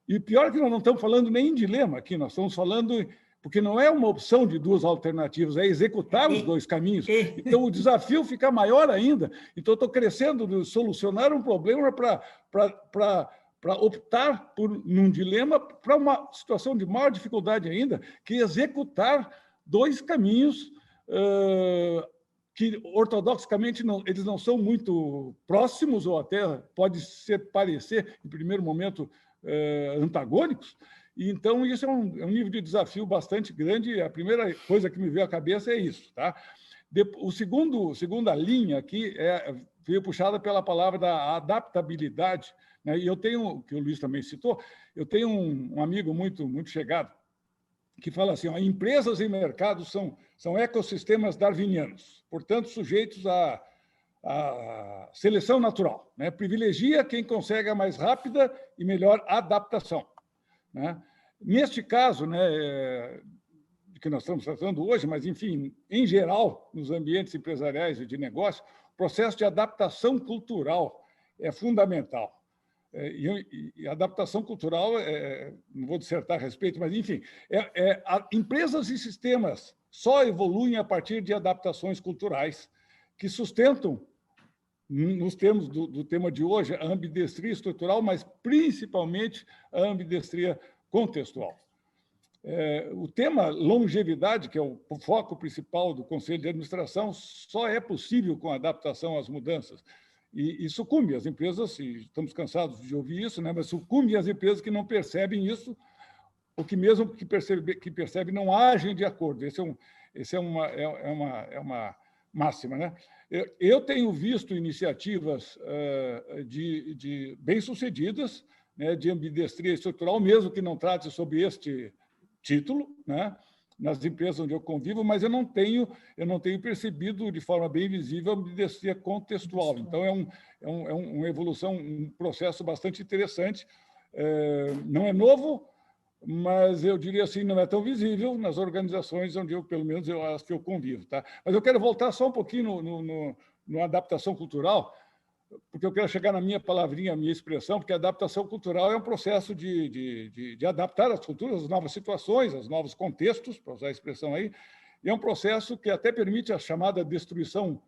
E pior que nós não estamos falando nem em dilema aqui, nós estamos falando... Porque não é uma opção de duas alternativas, é executar os dois caminhos. Então, o desafio fica maior ainda. Então, estou crescendo de solucionar um problema para optar num dilema para uma situação de maior dificuldade ainda, que executar dois caminhos que, ortodoxamente, eles não são muito próximos, ou até pode parecer, em primeiro momento, antagônicos. Então, isso é um nível de desafio bastante grande. A primeira coisa que me veio à cabeça é isso. Tá? Segunda linha aqui veio puxada pela palavra da adaptabilidade. Né? E eu tenho, que o Luiz também citou, eu tenho um amigo muito, muito chegado que fala assim, ó, empresas e mercados são ecossistemas darwinianos, portanto, sujeitos à seleção natural. Né? Privilegia quem consegue a mais rápida e melhor adaptação. Né? Neste caso, né, que nós estamos tratando hoje, mas, enfim, em geral, nos ambientes empresariais e de negócio, o processo de adaptação cultural é fundamental. E adaptação cultural, não vou dissertar a respeito, mas, enfim, empresas e sistemas só evoluem a partir de adaptações culturais que sustentam, nos termos do tema de hoje, a ambidestria estrutural, mas principalmente a ambidestria contextual. O tema longevidade, que é o foco principal do Conselho de Administração, só é possível com adaptação às mudanças. E sucumbe as empresas, e estamos cansados de ouvir isso, né? Mas sucumbe as empresas que não percebem isso, ou que mesmo que percebem não agem de acordo. Esse é uma máxima, né? Eu tenho visto iniciativas de bem-sucedidas, né, de ambidestria estrutural, mesmo que não trate sobre este título, né, nas empresas onde eu convivo, mas eu não tenho percebido de forma bem visível a ambidestria contextual. Então, é uma evolução, um processo bastante interessante. Não é novo, mas eu diria assim, não é tão visível nas organizações onde pelo menos, as que eu convivo. Tá? Mas eu quero voltar só um pouquinho na adaptação cultural, porque eu quero chegar na minha palavrinha, a minha expressão, porque a adaptação cultural é um processo de adaptar as culturas às novas situações, aos novos contextos, para usar a expressão aí, e é um processo que até permite a chamada destruição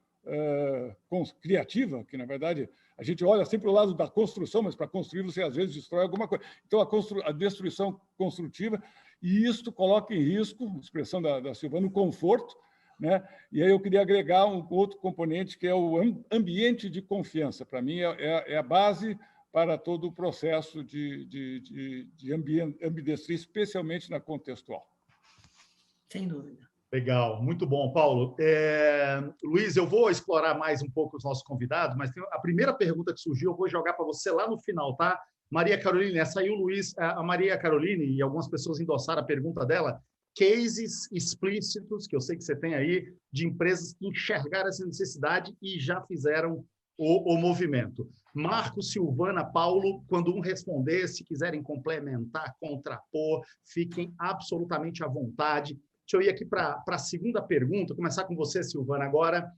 criativa, que, na verdade, a gente olha sempre para o lado da construção, mas para construir você, às vezes, destrói alguma coisa. Então, a destruição construtiva, e isto coloca em risco, expressão da Silvana, o conforto, né? E aí eu queria agregar um outro componente, que é o ambiente de confiança. Para mim, é a base para todo o processo de ambidestria, especialmente na contextual. Sem dúvida. Legal, muito bom, Paulo. Luiz, eu vou explorar mais um pouco os nossos convidados, mas a primeira pergunta que surgiu eu vou jogar para você lá no final, tá? Maria Caroline, essa aí o Luiz, a Maria Caroline, e algumas pessoas endossaram a pergunta dela, cases explícitos, que eu sei que você tem aí, de empresas que enxergaram essa necessidade e já fizeram o movimento. Marcos, Silvana, Paulo, quando um responder, se quiserem complementar, contrapor, fiquem absolutamente à vontade. Deixa eu ir aqui para a segunda pergunta, começar com você, Silvana, agora.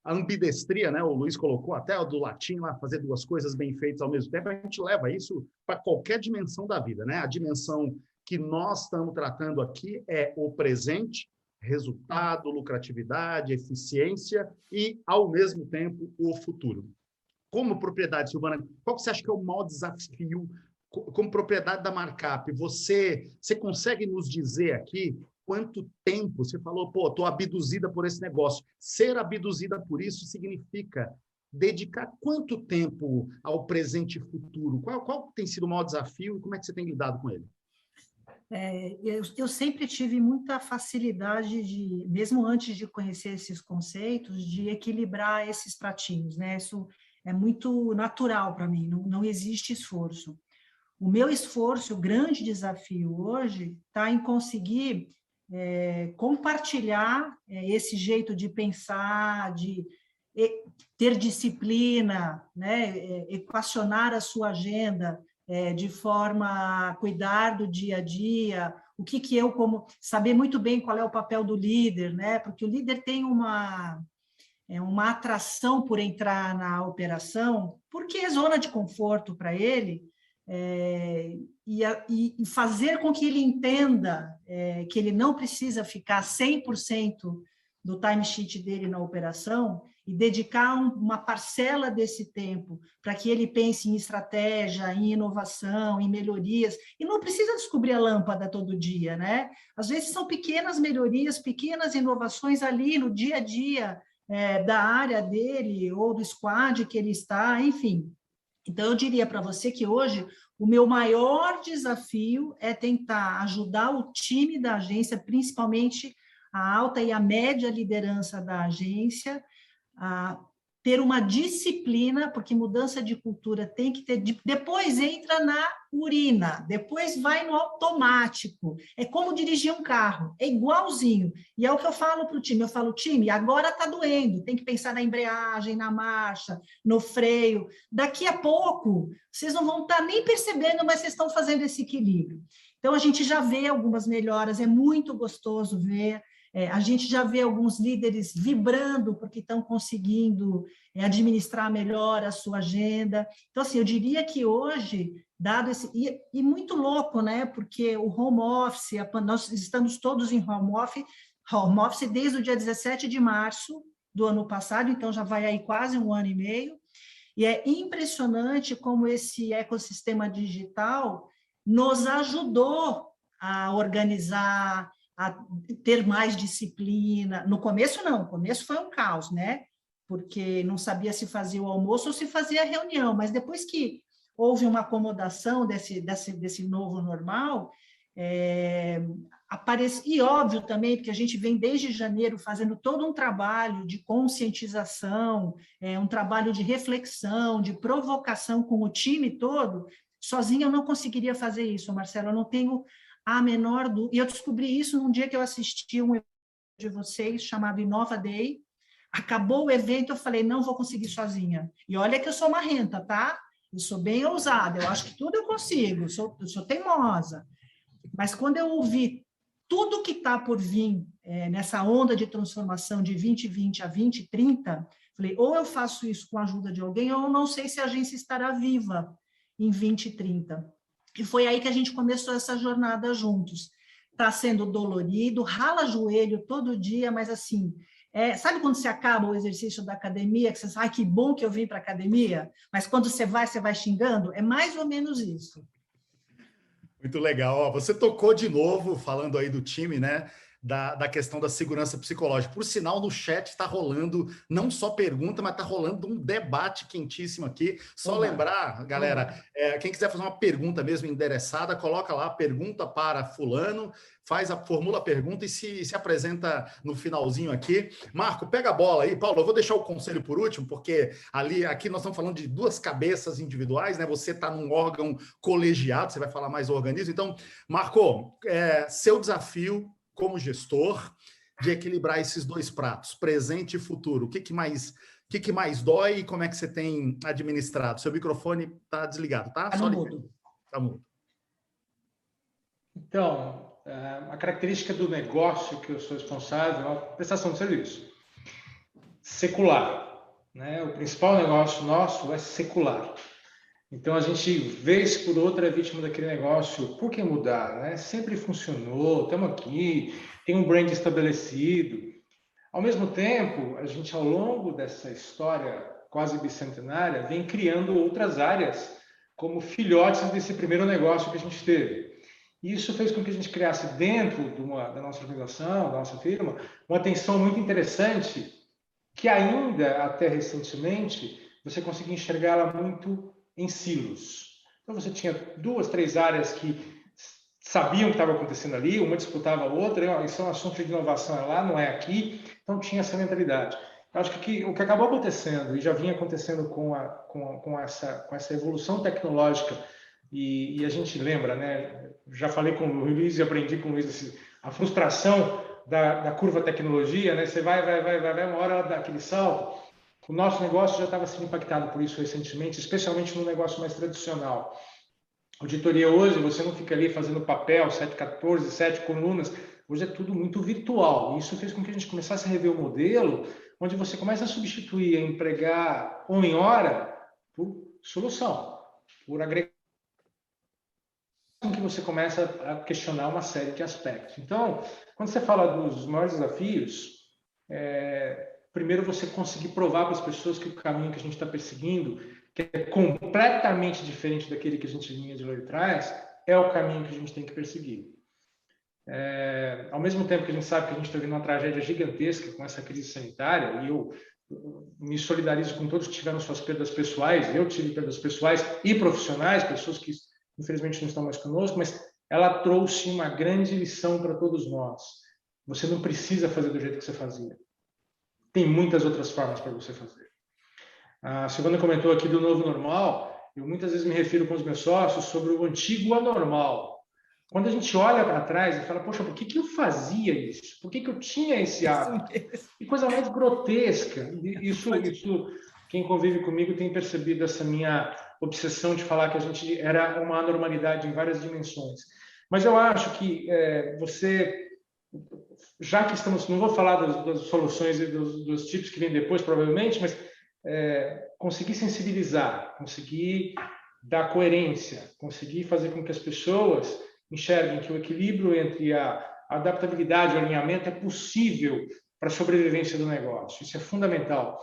A ambidestria, né? O Luiz colocou até o do latim lá, fazer duas coisas bem feitas ao mesmo tempo, a gente leva isso para qualquer dimensão da vida, né? A dimensão que nós estamos tratando aqui é o presente, resultado, lucratividade, eficiência e, ao mesmo tempo, o futuro. Como propriedade, Silvana, qual que você acha que é o maior desafio como propriedade da Markup? Você consegue nos dizer aqui quanto tempo você falou, estou abduzida por esse negócio. Ser abduzida por isso significa dedicar quanto tempo ao presente e futuro? Qual tem sido o maior desafio e como é que você tem lidado com ele? Eu sempre tive muita facilidade mesmo antes de conhecer esses conceitos, de equilibrar esses pratinhos, né? Isso é muito natural para mim, não existe esforço. O meu esforço, o grande desafio hoje, está em conseguir compartilhar esse jeito de pensar, de ter disciplina, né? Equacionar a sua agenda, de forma a cuidar do dia a dia, o que eu saber muito bem qual é o papel do líder, né? Porque o líder tem uma atração por entrar na operação, porque é zona de conforto para ele, e fazer com que ele entenda que ele não precisa ficar 100% do timesheet dele na operação e dedicar uma parcela desse tempo para que ele pense em estratégia, em inovação, em melhorias, e não precisa descobrir a lâmpada todo dia, né? Às vezes são pequenas melhorias, pequenas inovações ali no dia a dia da área dele ou do squad que ele está, enfim. Então, eu diria para você que hoje o meu maior desafio é tentar ajudar o time da agência, principalmente a alta e a média liderança da agência, a ter uma disciplina, porque mudança de cultura tem que ter, depois entra na urina, depois vai no automático, é como dirigir um carro, é igualzinho, e é o que eu falo para o time, eu falo, time, agora está doendo, tem que pensar na embreagem, na marcha, no freio, daqui a pouco, vocês não vão estar nem percebendo, mas vocês estão fazendo esse equilíbrio. Então, a gente já vê algumas melhoras, é muito gostoso ver, a gente já vê alguns líderes vibrando porque estão conseguindo administrar melhor a sua agenda. Então, assim, eu diria que hoje, dado esse... E muito louco, né? Porque o home office, nós estamos todos em home office desde o dia 17 de março do ano passado, então já vai aí quase 1 ano e meio, e é impressionante como esse ecossistema digital nos ajudou a organizar, a ter mais disciplina. No começo, não. No começo foi um caos, né? Porque não sabia se fazia o almoço ou se fazia a reunião. Mas depois que houve uma acomodação desse novo normal, e óbvio também, porque a gente vem desde janeiro fazendo todo um trabalho de conscientização, um trabalho de reflexão, de provocação com o time todo. Sozinha eu não conseguiria fazer isso, Marcelo. Eu não tenho a menor dúvida. E eu descobri isso num dia que eu assisti um evento de vocês chamado Inova Day. Acabou o evento, eu falei, não vou conseguir sozinha. E olha que eu sou marrenta, tá? Eu sou bem ousada, eu acho que tudo eu consigo, eu sou teimosa. Mas quando eu ouvi tudo que está por vir nessa onda de transformação de 2020 a 2030, falei, ou eu faço isso com a ajuda de alguém, ou eu não sei se a agência estará viva em 2030. E foi aí que a gente começou essa jornada juntos. Está sendo dolorido, rala joelho todo dia, mas assim, sabe quando você acaba o exercício da academia, que você fala, que bom que eu vim para a academia, mas quando você vai xingando? É mais ou menos isso. Muito legal. Você tocou de novo, falando aí do time, né? Da questão da segurança psicológica. Por sinal, no chat está rolando não só pergunta, mas está rolando um debate quentíssimo aqui. Só lembrar, galera, quem quiser fazer uma pergunta mesmo endereçada, coloca lá, pergunta para fulano, formula a pergunta e se apresenta no finalzinho aqui. Marco, pega a bola aí. Paulo, eu vou deixar o conselho por último, porque aqui nós estamos falando de 2 cabeças individuais, né? Você está num órgão colegiado, você vai falar mais do organismo. Então, Marco, seu desafio como gestor, de equilibrar esses 2 pratos, presente e futuro. O que mais dói e como é que você tem administrado? Seu microfone está desligado, tá? Está mudo. Está mudo. Então, a característica do negócio que eu sou responsável é a prestação de serviço. Secular, né? O principal negócio nosso é secular. Então, a gente, vez por outra, é vítima daquele negócio. Por que mudar? Né? Sempre funcionou, estamos aqui, tem um brand estabelecido. Ao mesmo tempo, a gente, ao longo dessa história quase bicentenária, vem criando outras áreas como filhotes desse primeiro negócio que a gente teve. E isso fez com que a gente criasse dentro da nossa organização, da nossa firma, uma tensão muito interessante que ainda, até recentemente, você conseguia enxergá-la muito em silos. Então, você tinha 2, 3 áreas que sabiam o que estava acontecendo ali, uma disputava a outra, isso é um assunto de inovação lá, não é aqui, então tinha essa mentalidade. Eu acho que o que acabou acontecendo, e já vinha acontecendo com essa evolução tecnológica, e a gente lembra, né? Já falei com o Luiz e aprendi com o Luiz a frustração da curva tecnologia, né? Você vai, uma hora ela dá aquele salto. O nosso negócio já estava sendo impactado por isso recentemente, especialmente no negócio mais tradicional. Auditoria hoje, você não fica ali fazendo papel, 714, 7 colunas, hoje é tudo muito virtual. Isso fez com que a gente começasse a rever o modelo, onde você começa a substituir, a empregar homem hora por solução, por agregação, que você começa a questionar uma série de aspectos. Então, quando você fala dos maiores desafios, primeiro você conseguir provar para as pessoas que o caminho que a gente está perseguindo, que é completamente diferente daquele que a gente vinha de lá atrás, é o caminho que a gente tem que perseguir. Ao mesmo tempo que a gente sabe que a gente está vivendo uma tragédia gigantesca com essa crise sanitária, e eu me solidarizo com todos que tiveram suas perdas pessoais, eu tive perdas pessoais e profissionais, pessoas que infelizmente não estão mais conosco, mas ela trouxe uma grande lição para todos nós. Você não precisa fazer do jeito que você fazia. Tem muitas outras formas para você fazer. A Silvana comentou aqui do novo normal. Eu muitas vezes me refiro com os meus sócios sobre o antigo anormal. Quando a gente olha para trás e fala, poxa, por que eu fazia isso? Por que eu tinha esse hábito? E coisa mais grotesca. Isso, quem convive comigo tem percebido essa minha obsessão de falar que a gente era uma anormalidade em várias dimensões. Mas eu acho que você, já que estamos, não vou falar das soluções e dos tipos que vêm depois, provavelmente, mas conseguir sensibilizar, conseguir dar coerência, conseguir fazer com que as pessoas enxerguem que o equilíbrio entre a adaptabilidade e o alinhamento é possível para a sobrevivência do negócio. Isso é fundamental.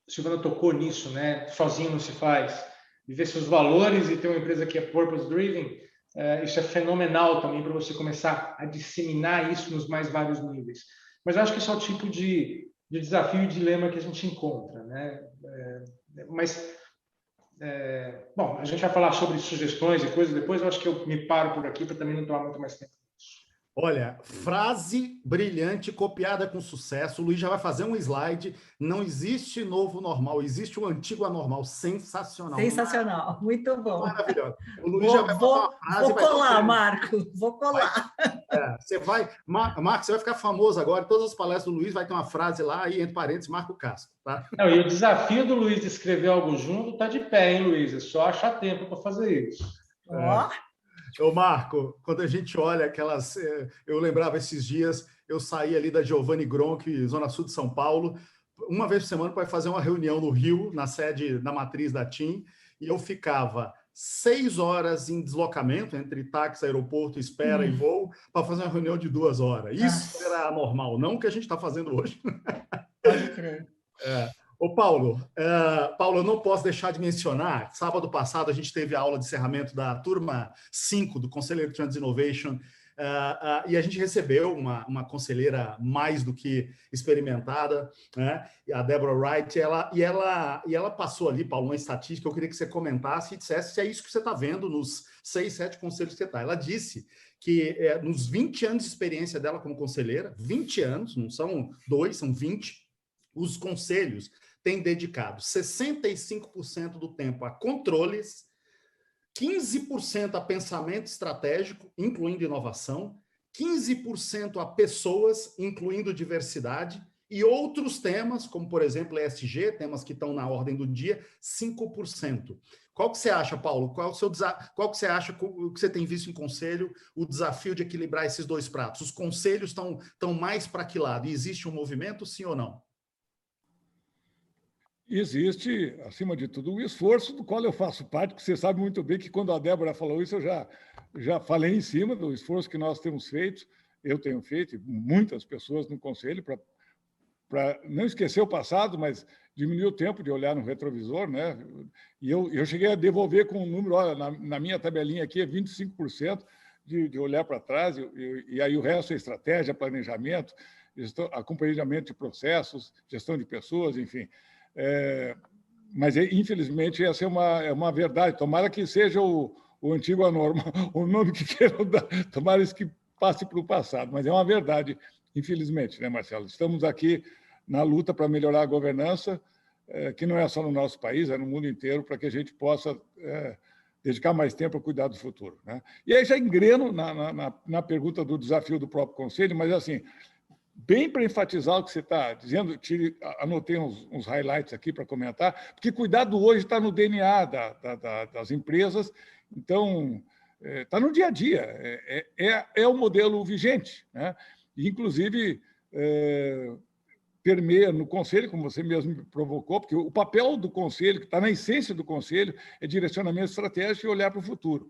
Silvana tocou nisso, né? Sozinho não se faz. Viver seus valores e ter uma empresa que é purpose-driven, isso é fenomenal também para você começar a disseminar isso nos mais vários níveis. Mas eu acho que esse é o tipo de desafio e dilema que a gente encontra, né? Bom, a gente vai falar sobre sugestões e coisas depois, eu acho que eu me paro por aqui para também não tomar muito mais tempo. Olha, frase brilhante, copiada com sucesso. O Luiz já vai fazer um slide. Não existe novo normal, existe o antigo anormal. Sensacional. Sensacional, muito bom. Maravilhoso. O Luiz já vai fazer uma frase. Vou colar, Marco, vou colar. Você vai, Marco, você vai ficar famoso agora. Todas as palestras do Luiz vai ter uma frase lá, e entre parênteses, Marco Castro. Tá? Não, e o desafio do Luiz de escrever algo junto está de pé, hein, Luiz? É só achar tempo para fazer isso. Ô, Marco, quando a gente olha aquelas... Eu lembrava esses dias, eu saí ali da Giovanni Gronchi, Zona Sul de São Paulo, uma vez por semana para fazer uma reunião no Rio, na sede da matriz da TIM, e eu ficava 6 horas em deslocamento, entre táxi, aeroporto, espera e voo, para fazer uma reunião de 2 horas. Isso era normal, não o que a gente está fazendo hoje. Pode crer. Ô, Paulo, eu não posso deixar de mencionar, sábado passado a gente teve a aula de encerramento da turma 5 do Conselho Electronics Innovation, e a gente recebeu uma conselheira mais do que experimentada, né? A Deborah Wright, e ela passou ali, Paulo, uma estatística. Eu queria que você comentasse e dissesse se é isso que você está vendo nos 6, 7 conselhos que você está. Ela disse que nos 20 anos de experiência dela como conselheira, 20 anos, não são 2, são 20, os conselhos têm dedicado 65% do tempo a controles, 15% a pensamento estratégico, incluindo inovação, 15% a pessoas, incluindo diversidade, e outros temas, como, por exemplo, ESG, temas que estão na ordem do dia, 5%. Qual que você acha, Paulo? Qual que você acha, o que você tem visto em conselho, o desafio de equilibrar esses dois pratos? Os conselhos estão mais para que lado? E existe um movimento, sim ou não? Existe, acima de tudo, o esforço do qual eu faço parte, que você sabe muito bem que quando a Débora falou isso, eu já falei em cima do esforço que nós temos feito, eu tenho feito, e muitas pessoas no Conselho, para não esquecer o passado, mas diminuir o tempo de olhar no retrovisor, né? E eu cheguei a devolver com um número, olha, na minha tabelinha aqui é 25% de olhar para trás, e aí o resto é estratégia, planejamento. acompanhamento de processos, gestão de pessoas, enfim. Mas, infelizmente, essa é uma verdade. Tomara que seja o antigo anormal, o nome que queiram dar, tomara isso que passe para o passado, mas é uma verdade, infelizmente, né, Marcelo? Estamos aqui na luta para melhorar a governança, que não é só no nosso país, é no mundo inteiro, para que a gente possa dedicar mais tempo a cuidar do futuro, né? E aí já engreno na pergunta do desafio do próprio Conselho, mas, assim, bem para enfatizar o que você está dizendo, anotei uns highlights aqui para comentar, porque cuidado hoje está no DNA das empresas, então está no dia a dia, é o modelo vigente, né? E, inclusive, permeia no Conselho, como você mesmo me provocou, porque o papel do Conselho, que está na essência do Conselho, é direcionamento estratégico e olhar para o futuro.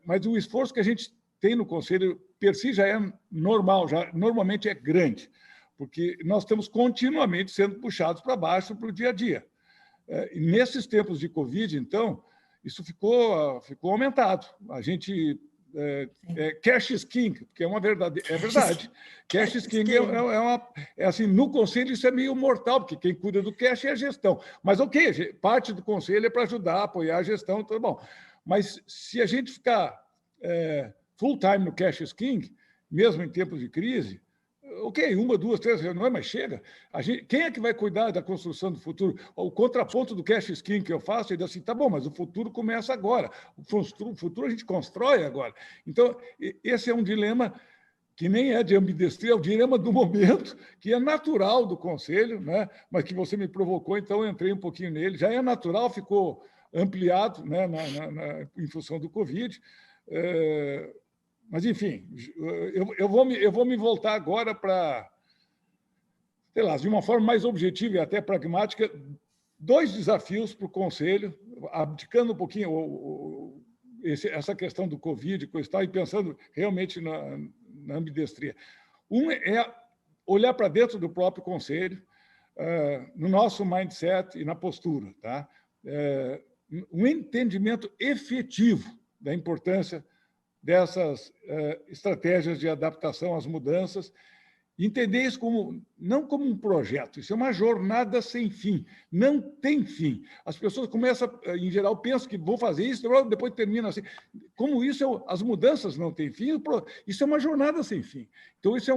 Mas o esforço que a gente tem no Conselho, per si, já é normal, já normalmente é grande, porque nós estamos continuamente sendo puxados para baixo para o dia a dia. E nesses tempos de Covid, então, isso ficou aumentado. A gente... cash is king, porque é verdade. Cash is king assim, no Conselho isso é meio mortal, porque quem cuida do cash é a gestão. Mas, ok, parte do Conselho é para ajudar, apoiar a gestão, tudo bom. Mas se a gente ficar full time no cash is king, mesmo em tempos de crise, ok, 1, 2, 3 reuniões, mas chega. Quem é que vai cuidar da construção do futuro? O contraponto do cash scheme que eu faço é assim, tá bom, mas o futuro começa agora. O futuro a gente constrói agora. Então, esse é um dilema que nem é de ambidestria, é o dilema do momento, que é natural do Conselho, né? Mas que você me provocou, então eu entrei um pouquinho nele. Já é natural, ficou ampliado, né, em função do Covid. Mas, enfim, eu vou me voltar agora para, sei lá, de uma forma mais objetiva e até pragmática, 2 desafios para o Conselho, abdicando um pouquinho essa questão do Covid e pensando realmente na ambidestria. Um é olhar para dentro do próprio Conselho, no nosso mindset e na postura, tá? Um entendimento efetivo da importância dessas estratégias de adaptação às mudanças, entender isso não como um projeto, isso é uma jornada sem fim, não tem fim. As pessoas começam, em geral, pensam que vão fazer isso, depois termina assim. Como isso, as mudanças não têm fim, isso é uma jornada sem fim. Então, isso é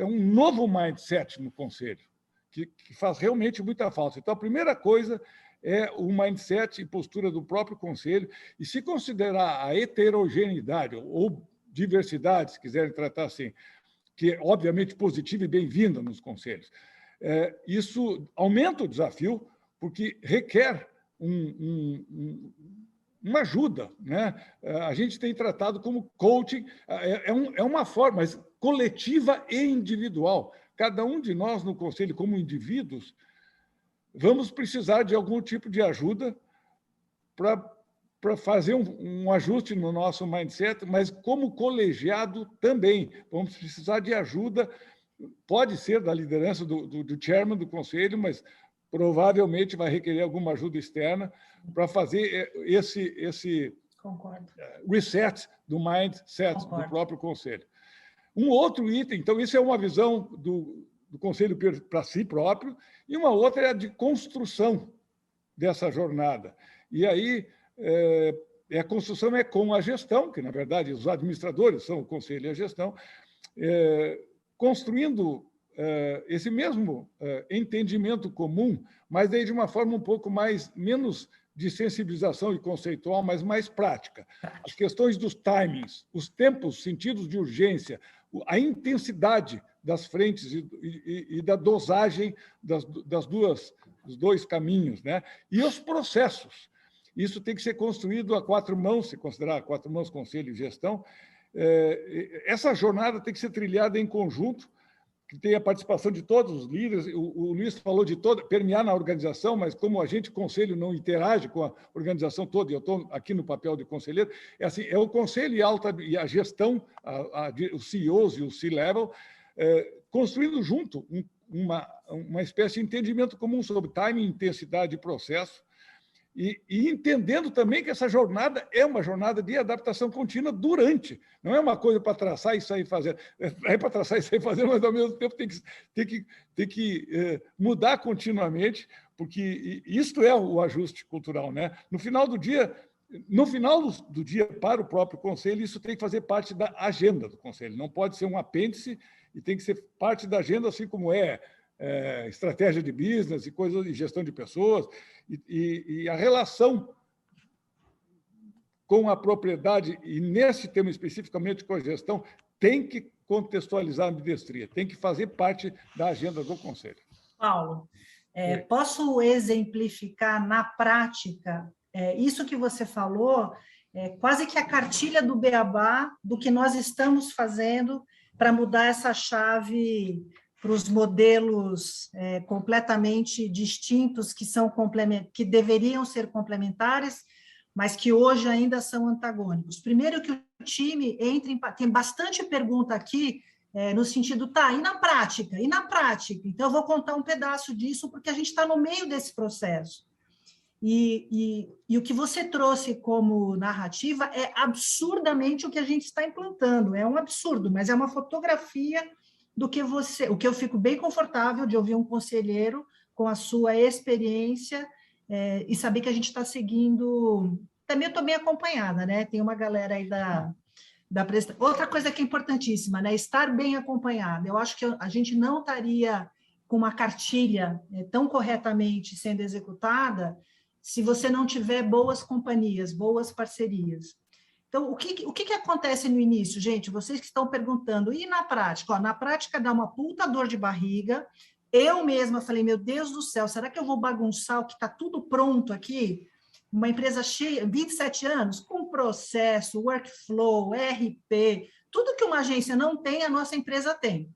um novo mindset no Conselho, que faz realmente muita falta. Então, a primeira coisa é o mindset e postura do próprio Conselho, e se considerar a heterogeneidade ou diversidade, se quiserem tratar assim, que é obviamente positiva e bem-vinda nos conselhos, isso aumenta o desafio, porque requer uma ajuda, né? A gente tem tratado como coaching, é uma forma, mas coletiva e individual. Cada um de nós no Conselho, como indivíduos, vamos precisar de algum tipo de ajuda para fazer um ajuste no nosso mindset, mas como colegiado também. Vamos precisar de ajuda, pode ser da liderança do chairman do Conselho, mas provavelmente vai requerer alguma ajuda externa para fazer esse reset do mindset do próprio Conselho. Um outro item, então, isso é uma visão do Conselho para si próprio, e uma outra é a de construção dessa jornada. E aí, a construção é com a gestão, que, na verdade, os administradores são o Conselho e a gestão, construindo esse mesmo entendimento comum, mas daí de uma forma um pouco menos de sensibilização e conceitual, mas mais prática. As questões dos timings, os tempos, sentidos de urgência, a intensidade das frentes e da dosagem dos 2 caminhos, né? E os processos. Isso tem que ser construído a 4 mãos, se considerar a 4 mãos, Conselho e Gestão. Essa jornada tem que ser trilhada em conjunto, que tem a participação de todos os líderes. O Luiz falou de permear na organização, mas como a gente, Conselho, não interage com a organização toda, e eu estou aqui no papel de conselheiro, é o Conselho e a gestão, os CEOs e o C-Level, construindo junto uma espécie de entendimento comum sobre timing, intensidade e processo, e entendendo também que essa jornada é uma jornada de adaptação contínua durante. Não é uma coisa para traçar e sair fazendo. É para traçar e sair fazendo, mas, ao mesmo tempo, tem que mudar continuamente, porque isto é o ajuste cultural, né? No final do dia, para o próprio conselho, isso tem que fazer parte da agenda do conselho. Não pode ser um apêndice e tem que ser parte da agenda, assim como estratégia de business e coisas de gestão de pessoas, e a relação com a propriedade, e nesse tema especificamente com a gestão, tem que contextualizar a ambidestria, tem que fazer parte da agenda do Conselho. Paulo, posso exemplificar na prática isso que você falou, quase que a cartilha do beabá do que nós estamos fazendo para mudar essa chave para os modelos completamente distintos, que deveriam ser complementares, mas que hoje ainda são antagônicos. Primeiro que o time tem bastante pergunta aqui, no sentido, e na prática? E na prática? Então, eu vou contar um pedaço disso, porque a gente está no meio desse processo. E o que você trouxe como narrativa é absurdamente o que a gente está implantando. É um absurdo, mas é uma fotografia do que o que eu fico bem confortável de ouvir um conselheiro com a sua experiência e saber que a gente está seguindo. Também eu estou bem acompanhada, né? Tem uma galera aí da prestação. Outra coisa que é importantíssima, né? Estar bem acompanhada. Eu acho que a gente não estaria com uma cartilha tão corretamente sendo executada se você não tiver boas companhias, boas parcerias. Então, o que acontece no início, gente? Vocês que estão perguntando, e na prática? Na prática dá uma puta dor de barriga. Eu mesma falei, meu Deus do céu, será que eu vou bagunçar o que está tudo pronto aqui? Uma empresa cheia, 27 anos, com processo, workflow, RP, tudo que uma agência não tem, a nossa empresa tem.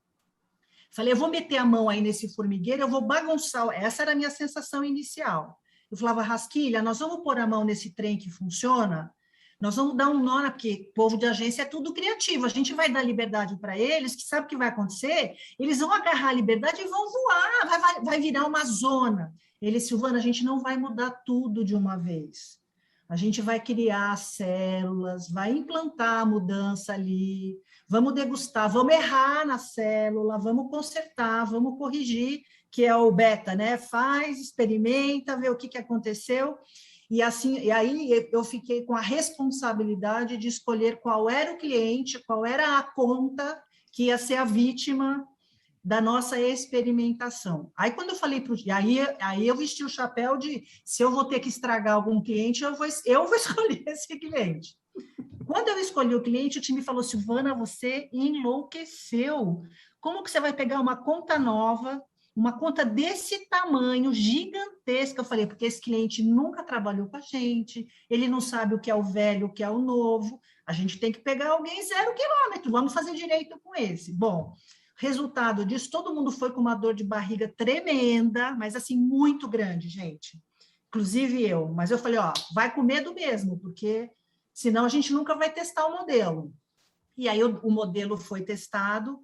Falei, eu vou meter a mão aí nesse formigueiro, eu vou bagunçar. Essa era a minha sensação inicial. Eu falava, Rasquilha, nós vamos pôr a mão nesse trem que funciona? Nós vamos dar um nó, porque povo de agência é tudo criativo, a gente vai dar liberdade para eles, que sabe o que vai acontecer? Eles vão agarrar a liberdade e vão voar, vai virar uma zona. Silvana, a gente não vai mudar tudo de uma vez. A gente vai criar células, vai implantar a mudança ali, vamos degustar, vamos errar na célula, vamos consertar, vamos corrigir, que é o beta, né? Faz, experimenta, vê o que aconteceu. E aí eu fiquei com a responsabilidade de escolher qual era o cliente, qual era a conta que ia ser a vítima da nossa experimentação. Aí quando eu falei aí eu vesti o chapéu de se eu vou ter que estragar algum cliente, eu vou escolher esse cliente. Quando eu escolhi o cliente, o time falou, Silvana, você enlouqueceu. Como que você vai pegar uma conta nova, uma conta desse tamanho, gigantesca? Eu falei, porque esse cliente nunca trabalhou com a gente, ele não sabe o que é o velho, o que é o novo, a gente tem que pegar alguém 0 quilômetro, vamos fazer direito com esse. Bom, resultado disso, todo mundo foi com uma dor de barriga tremenda, mas assim, muito grande, gente. Inclusive eu. Mas eu falei, vai com medo mesmo, porque senão a gente nunca vai testar o modelo. E aí o modelo foi testado,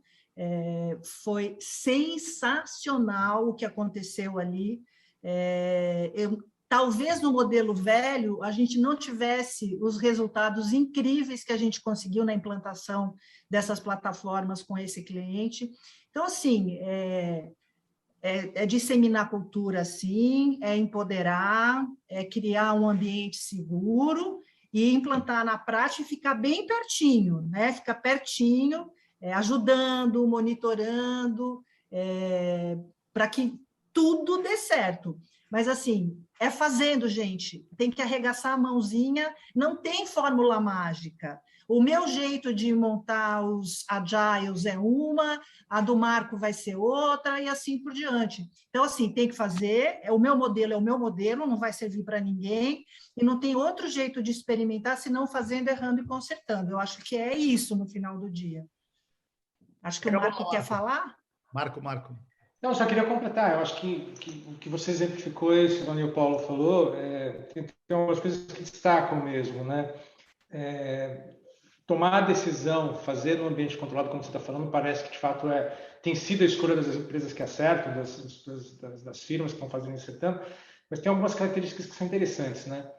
foi sensacional o que aconteceu ali. Talvez no modelo velho a gente não tivesse os resultados incríveis que a gente conseguiu na implantação dessas plataformas com esse cliente. Então, assim, é disseminar cultura, sim, é empoderar, é criar um ambiente seguro e implantar na prática e ficar bem pertinho, né? Ficar pertinho, ajudando, monitorando, para que tudo dê certo. Mas, assim, é fazendo, gente. Tem que arregaçar a mãozinha, não tem fórmula mágica. O meu jeito de montar os agiles é uma, a do Marco vai ser outra, e assim por diante. Então, assim, tem que fazer, o meu modelo é o meu modelo, não vai servir para ninguém, e não tem outro jeito de experimentar senão fazendo, errando e consertando. Eu acho que é isso no final do dia. Acho que o Marco quer falar? Marco. Não, só queria completar. Eu acho que o que você exemplificou, isso que o Paulo falou, tem algumas coisas que destacam mesmo, né? Tomar a decisão, fazer no ambiente controlado, como você está falando, parece que de fato tem sido a escolha das empresas que acertam, das firmas que estão fazendo isso, Mas tem algumas características que são interessantes, né?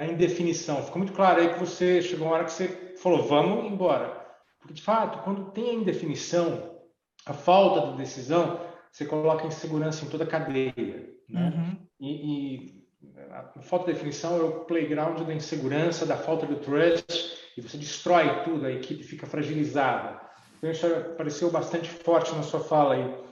A indefinição. Ficou muito claro aí que você chegou uma hora que você falou, vamos embora. Porque, de fato, quando tem a indefinição, a falta de decisão, você coloca insegurança em toda a cadeia, né? E a falta de definição é o playground da insegurança, da falta de trust, e você destrói tudo, a equipe fica fragilizada. Então, isso apareceu bastante forte na sua fala aí.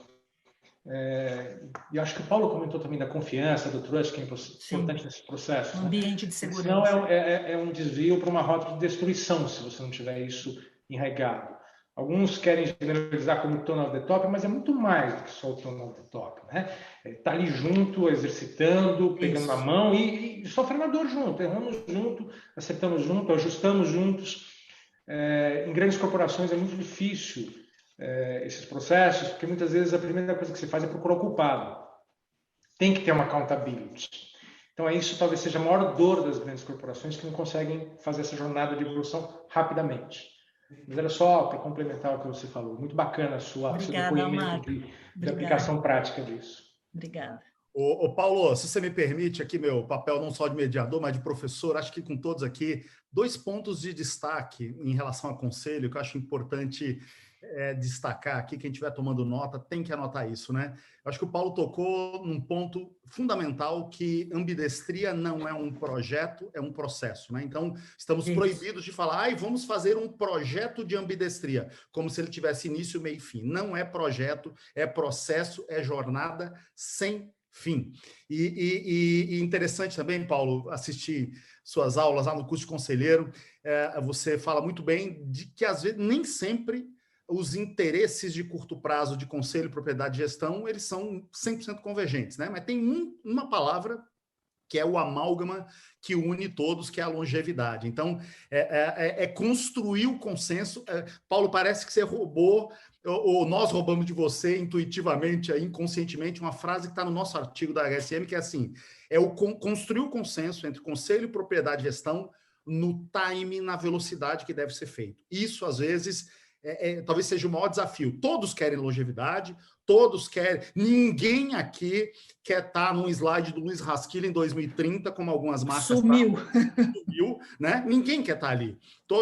E acho que o Paulo comentou também da confiança, do trust, que é importante nesse processo. Um ambiente de segurança. Senão é um desvio para uma rota de destruição, se você não tiver isso enraizado. Alguns querem generalizar como tone of the top, mas é muito mais do que só o tone of the top, né? Tá ali junto, exercitando, pegando na mão e sofrendo a dor junto, erramos junto, acertamos junto, ajustamos juntos. Em grandes corporações é muito difícil esses processos, porque muitas vezes a primeira coisa que se faz é procurar o culpado. Tem que ter uma accountability. Então, isso talvez seja a maior dor das grandes corporações que não conseguem fazer essa jornada de evolução rapidamente. Mas era só para complementar o que você falou. Muito bacana seu depoimento de aplicação prática disso. Obrigada. Ô Paulo, se você me permite aqui, meu papel não só de mediador, mas de professor, acho que com todos aqui, 2 pontos de destaque em relação a conselho, que eu acho importante destacar aqui, quem estiver tomando nota, tem que anotar isso, né? Eu acho que o Paulo tocou num ponto fundamental, que ambidestria não é um projeto, é um processo, né? Então, estamos proibidos de falar, vamos fazer um projeto de ambidestria, como se ele tivesse início, meio e fim. Não é projeto, é processo, é jornada sem fim. E interessante também, Paulo, assistir suas aulas lá no curso de conselheiro, você fala muito bem de que, às vezes, nem sempre os interesses de curto prazo de conselho, propriedade e gestão, eles são 100% convergentes, né? Mas tem uma palavra que é o amálgama que une todos, que é a longevidade. Então, construir o consenso. Paulo, parece que você roubou, ou nós roubamos de você intuitivamente, inconscientemente, uma frase que está no nosso artigo da HSM, que é assim, construir o consenso entre conselho, propriedade e gestão no time, na velocidade que deve ser feito. Isso, às vezes, talvez seja o maior desafio. Todos querem longevidade, todos querem. Ninguém aqui quer estar num slide do Luiz Rasquilho em 2030, como algumas marcas. Sumiu, né? Ninguém quer estar ali.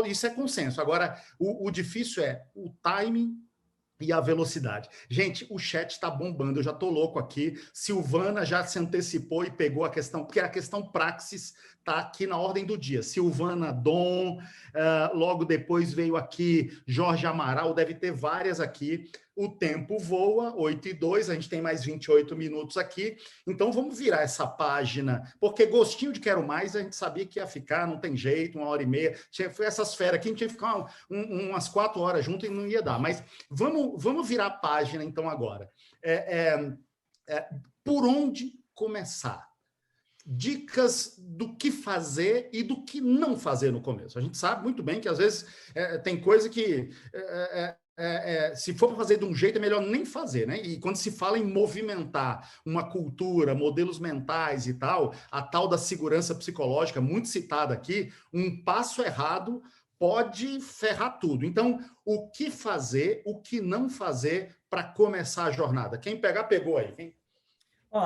Isso é consenso. Agora, o difícil é o timing e a velocidade. Gente, o chat está bombando, eu já estou louco aqui. Silvana já se antecipou e pegou a questão, porque a questão praxis está aqui na ordem do dia. Silvana Dom, logo depois veio aqui Jorge Amaral, deve ter várias aqui. O tempo voa, 8:02, a gente tem mais 28 minutos aqui, então vamos virar essa página, porque gostinho de quero mais, a gente sabia que ia ficar, não tem jeito, 1h30, foi essas férias aqui, a gente tinha que ficar umas 4 horas junto e não ia dar, mas vamos virar a página então agora. Por onde começar? Dicas do que fazer e do que não fazer no começo. A gente sabe muito bem que às vezes tem coisa que... se for para fazer de um jeito, é melhor nem fazer, né? E quando se fala em movimentar uma cultura, modelos mentais e tal, a tal da segurança psicológica, muito citada aqui, um passo errado pode ferrar tudo. Então, o que fazer, o que não fazer para começar a jornada? Quem pegar, pegou aí.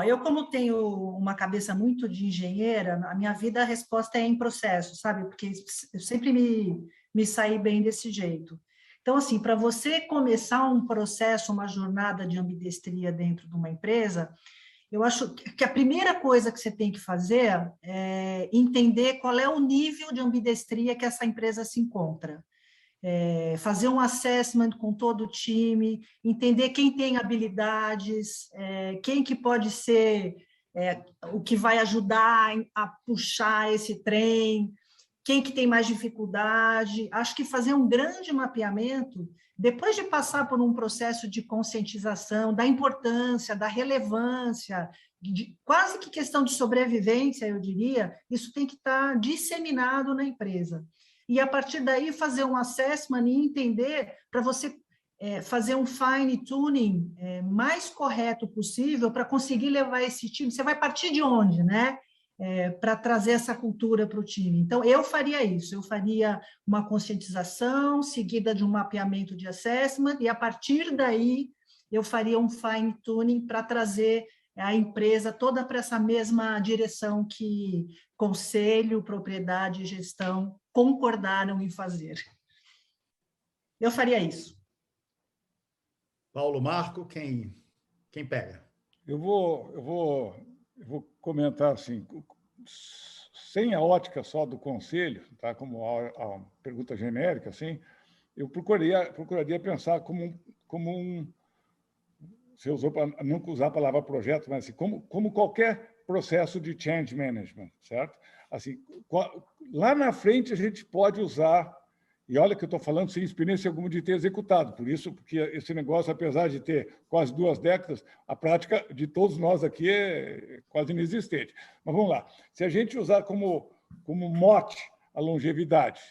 Eu, como tenho uma cabeça muito de engenheira, a minha vida, a resposta é em processo, sabe? Porque eu sempre me saí bem desse jeito. Então, assim, para você começar um processo, uma jornada de ambidestria dentro de uma empresa, eu acho que a primeira coisa que você tem que fazer é entender qual é o nível de ambidestria que essa empresa se encontra. Fazer um assessment com todo o time, entender quem tem habilidades, quem que pode ser o que vai ajudar a puxar esse trem, quem que tem mais dificuldade. Acho que fazer um grande mapeamento, depois de passar por um processo de conscientização da importância, da relevância, quase que questão de sobrevivência, eu diria, isso tem que estar disseminado na empresa. E, a partir daí, fazer um assessment e entender, para você fazer um fine-tuning mais correto possível para conseguir levar esse time. Você vai partir de onde, né? Para trazer essa cultura para o time. Então, eu faria isso, eu faria uma conscientização seguida de um mapeamento de assessment e, a partir daí, eu faria um fine-tuning para trazer a empresa toda para essa mesma direção que conselho, propriedade e gestão concordaram em fazer. Eu faria isso. Paulo, Marco, quem pega? Eu vou comentar assim, sem a ótica só do conselho, tá? Como a pergunta genérica, assim, eu procuraria pensar como um você usou para não usar a palavra projeto, mas assim, como qualquer processo de change management, certo? Assim, lá na frente a gente pode usar, e olha que eu estou falando sem experiência alguma de ter executado, porque esse negócio, apesar de ter quase 2 décadas, a prática de todos nós aqui é quase inexistente. Mas vamos lá. Se a gente usar como mote a longevidade,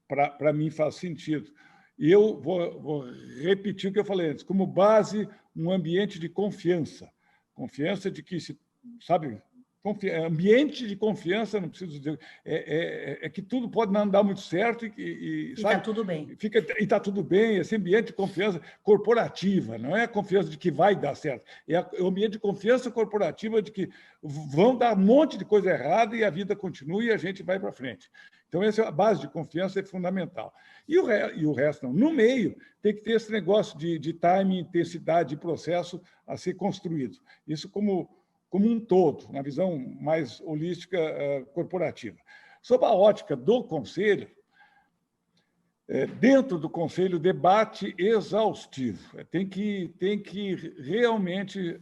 para mim faz sentido. E eu vou repetir o que eu falei antes, como base, um ambiente de confiança. Confiança de que, sabe, ambiente de confiança, não preciso dizer, é que tudo pode não andar muito certo e está tudo bem. E está tudo bem, esse ambiente de confiança corporativa, não é a confiança de que vai dar certo, é o ambiente de confiança corporativa de que vão dar um monte de coisa errada e a vida continua e a gente vai para frente. Então, essa é a base de confiança, é fundamental. E o resto, não. No meio, tem que ter esse negócio de timing, intensidade e processo a ser construído. Isso como um todo, uma visão mais holística corporativa. Sob a ótica do Conselho, dentro do Conselho, debate exaustivo. Tem que realmente...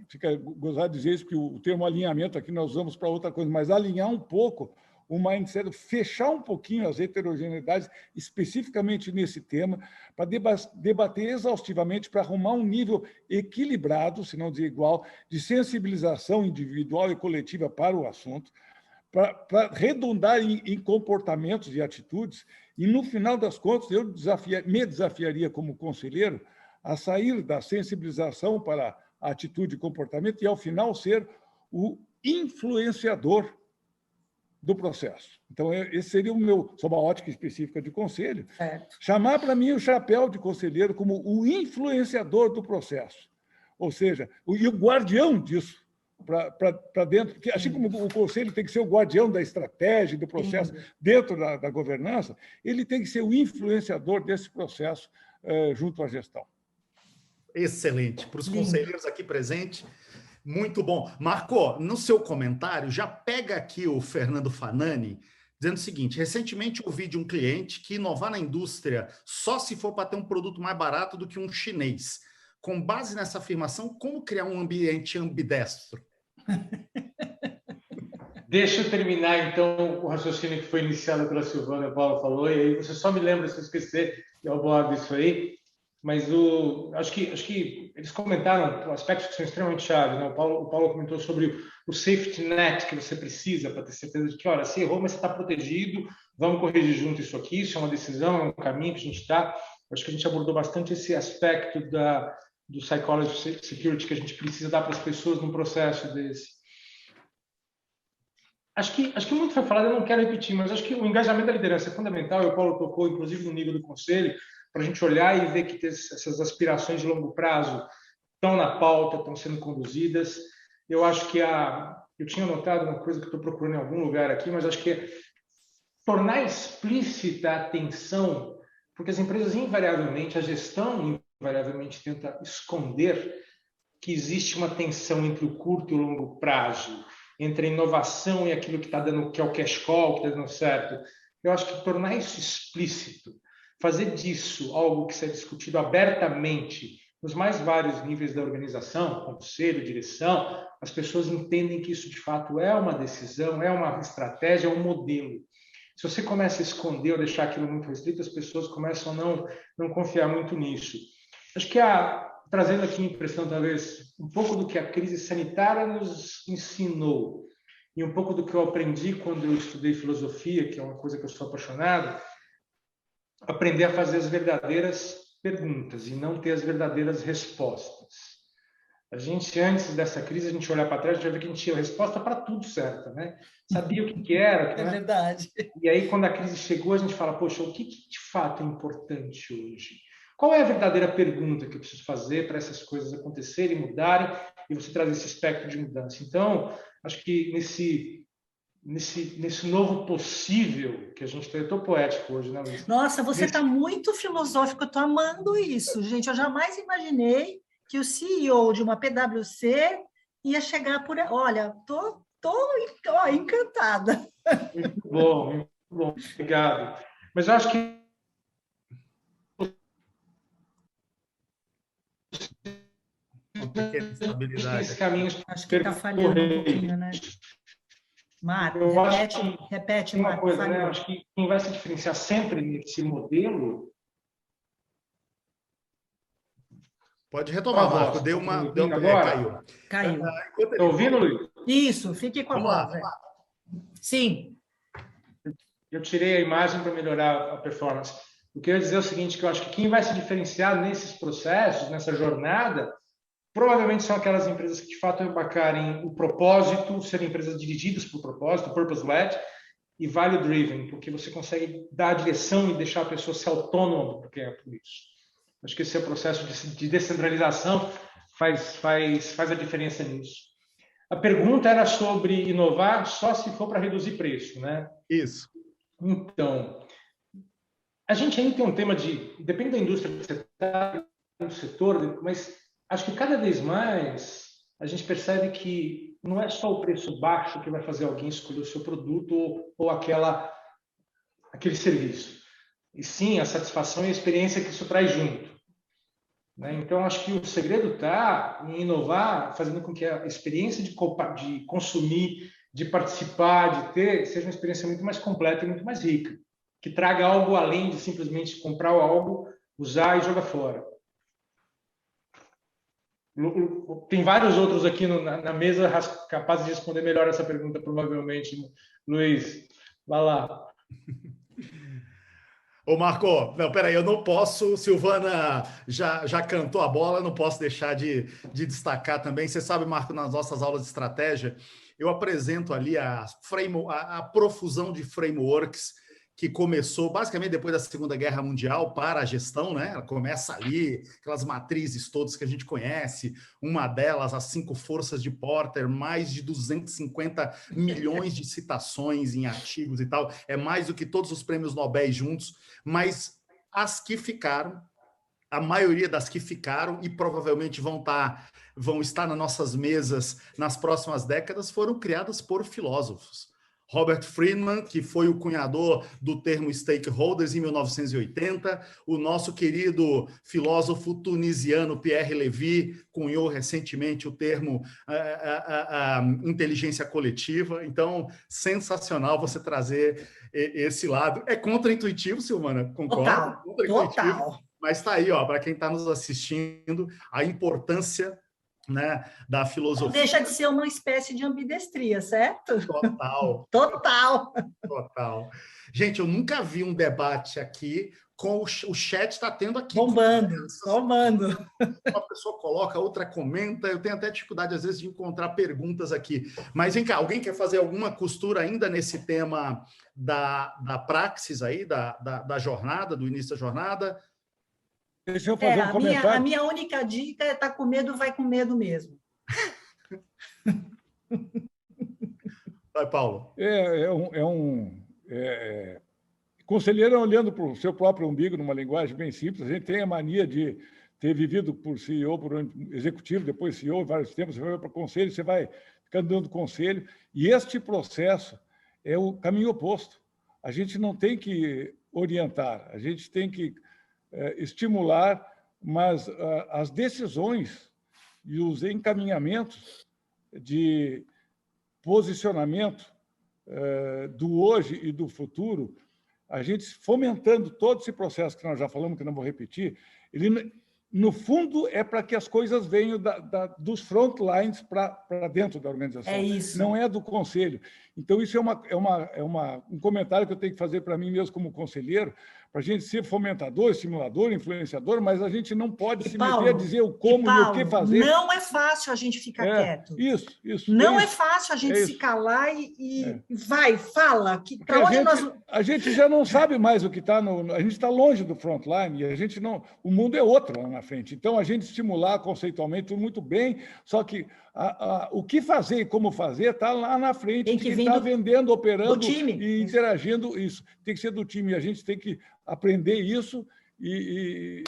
fica gozado de dizer isso, porque o termo alinhamento aqui nós usamos para outra coisa, mas alinhar um pouco o mindset, fechar um pouquinho as heterogeneidades, especificamente nesse tema, para debater exaustivamente, para arrumar um nível equilibrado, se não dizer igual, de sensibilização individual e coletiva para o assunto, para redundar em comportamentos e atitudes, e, no final das contas, eu me desafiaria como conselheiro a sair da sensibilização para a atitude e comportamento e, ao final, ser o influenciador do processo. Então, esse seria o meu, sob a ótica específica de conselho, certo. Chamar para mim o chapéu de conselheiro como o influenciador do processo, ou seja, o guardião disso para dentro, porque assim como o conselho tem que ser o guardião da estratégia, do processo dentro da governança, ele tem que ser o influenciador desse processo junto à gestão. Excelente. Para os conselheiros aqui presentes, muito bom. Marco, no seu comentário, já pega aqui o Fernando Fanani, dizendo o seguinte: recentemente ouvi de um cliente que inovar na indústria só se for para ter um produto mais barato do que um chinês. Com base nessa afirmação, como criar um ambiente ambidestro? Deixa eu terminar, então, o raciocínio que foi iniciado pela Silvana e o Paulo falou, e aí você só me lembra, se eu esquecer, eu abordo isso aí. Mas acho que eles comentaram aspectos que são extremamente chaves, né? O Paulo comentou sobre o safety net que você precisa para ter certeza de que, olha, se errou, mas você está protegido, vamos corrigir junto isso aqui, isso é uma decisão, é um caminho que a gente está. Acho que a gente abordou bastante esse aspecto do psychology security que a gente precisa dar para as pessoas num processo desse. Acho que muito foi falado, eu não quero repetir, mas acho que o engajamento da liderança é fundamental, e o Paulo tocou, inclusive, no nível do conselho, para a gente olhar e ver que essas aspirações de longo prazo estão na pauta, estão sendo conduzidas. Eu acho que eu tinha notado uma coisa que estou procurando em algum lugar aqui, mas acho que é tornar explícita a atenção, porque as empresas invariavelmente, a gestão invariavelmente tenta esconder que existe uma tensão entre o curto e o longo prazo, entre a inovação e aquilo que está dando, que é o cash call, que está dando certo. Eu acho que tornar isso explícito, fazer disso algo que seja discutido abertamente nos mais vários níveis da organização, conselho, direção, as pessoas entendem que isso de fato é uma decisão, é uma estratégia, é um modelo. Se você começa a esconder ou deixar aquilo muito restrito, as pessoas começam a não confiar muito nisso. Acho que trazendo aqui impressão, talvez, um pouco do que a crise sanitária nos ensinou e um pouco do que eu aprendi quando eu estudei filosofia, que é uma coisa que eu sou apaixonado, aprender a fazer as verdadeiras perguntas e não ter as verdadeiras respostas. A gente, antes dessa crise, a gente olhar para trás, a gente vai ver que a gente tinha resposta para tudo certo, né? Sabia o que era. É verdade. E aí, quando a crise chegou, a gente fala, poxa, o que de fato é importante hoje? qual é a verdadeira pergunta que eu preciso fazer para essas coisas acontecerem, mudarem, e você trazer esse espectro de mudança. Então, acho que nesse novo possível que a gente tem, eu estou poético hoje, né, Luiz? Nossa, você está muito filosófico, eu estou amando isso, gente. Eu jamais imaginei que o CEO de uma PwC ia chegar por... Olha, estou encantada. Muito bom, obrigado. Mas eu acho que uma pequena instabilidade. esse caminho... Acho que está falhando um pouquinho, né? Marco, repete, uma Marco. coisa, né? Acho que quem vai se diferenciar sempre nesse modelo... Pode retomar, Marco. Deu agora? Caiu. Está ouvindo, Luiz? Isso, fique com a voz. Sim. Eu tirei a imagem para melhorar a performance. O que eu ia dizer é o seguinte, que eu acho que quem vai se diferenciar nesses processos, nessa jornada, provavelmente são aquelas empresas que, de fato, embarcarem o propósito, serem empresas dirigidas por propósito, purpose-led, e value-driven, porque você consegue dar a direção e deixar a pessoa ser autônoma porque é por isso. Acho que esse é o processo de descentralização faz a diferença nisso. A pergunta era sobre inovar só se for para reduzir preço, né? Isso. Então, a gente ainda tem um tema depende da indústria que você está, no setor, mas acho que cada vez mais a gente percebe que não é só o preço baixo que vai fazer alguém escolher o seu produto ou aquele serviço, e sim a satisfação e a experiência que isso traz junto. Né? Então, acho que o segredo está em inovar, fazendo com que a experiência de consumir, de participar, de ter, seja uma experiência muito mais completa e muito mais rica, que traga algo além de simplesmente comprar algo, usar e jogar fora. Tem vários outros aqui na mesa capazes de responder melhor essa pergunta, provavelmente. Luiz, vai lá. Ô, Marco, não, peraí, eu não posso, Silvana já cantou a bola, não posso deixar de destacar também. Você sabe, Marco, nas nossas aulas de estratégia, eu apresento ali a profusão de frameworks que começou basicamente depois da Segunda Guerra Mundial para a gestão, né? Ela começa ali, aquelas matrizes todas que a gente conhece, uma delas, as 5 forças de Porter, mais de 250 milhões de citações em artigos e tal, é mais do que todos os prêmios Nobel juntos, mas as que ficaram, a maioria das que ficaram e provavelmente vão estar nas nossas mesas nas próximas décadas, foram criadas por filósofos. Robert Friedman, que foi o cunhador do termo stakeholders em 1980, o nosso querido filósofo tunisiano Pierre Levy cunhou recentemente o termo inteligência coletiva. Então, sensacional você trazer esse lado. É contraintuitivo, Silvana, concorda? Total. Mas está aí, ó, para quem está nos assistindo, a importância, né, da filosofia. Não deixa de ser uma espécie de ambidestria, certo? Total. Gente, eu nunca vi um debate aqui com o chat está tendo aqui. Bombando. Uma pessoa coloca, outra comenta. Eu tenho até dificuldade, às vezes, de encontrar perguntas aqui. Mas, vem cá, alguém quer fazer alguma costura ainda nesse tema da praxis aí, da jornada, do início da jornada? Deixa eu fazer um comentário. A minha única dica é estar com medo, vai com medo mesmo. Vai, Paulo. Conselheiro olhando para o seu próprio umbigo, numa linguagem bem simples. A gente tem a mania de ter vivido por CEO, por executivo, depois CEO, vários tempos, você vai para conselho, você vai ficando dando conselho. E este processo é o caminho oposto. A gente não tem que orientar, a gente tem que estimular, mas as decisões e os encaminhamentos de posicionamento do hoje e do futuro, a gente fomentando todo esse processo que nós já falamos, que não vou repetir, ele, no fundo, é para que as coisas venham dos frontlines para dentro da organização. É isso. Não é do conselho. Então, isso é um comentário que eu tenho que fazer para mim mesmo como conselheiro, para a gente ser fomentador, estimulador, influenciador, mas a gente não pode se Paulo, meter a dizer o como e o que fazer. Não é fácil a gente ficar quieto. Isso. Não é fácil a gente se calar e vai, fala. Para onde a gente já não sabe mais o que está no... A gente está longe do frontline e a gente não... O mundo é outro lá na frente. Então, a gente estimular conceitualmente tudo muito bem, só que o que fazer e como fazer está lá na frente. Tem que quem está vendendo, operando e interagindo, isso. Tem que ser do time. A gente tem que aprender isso e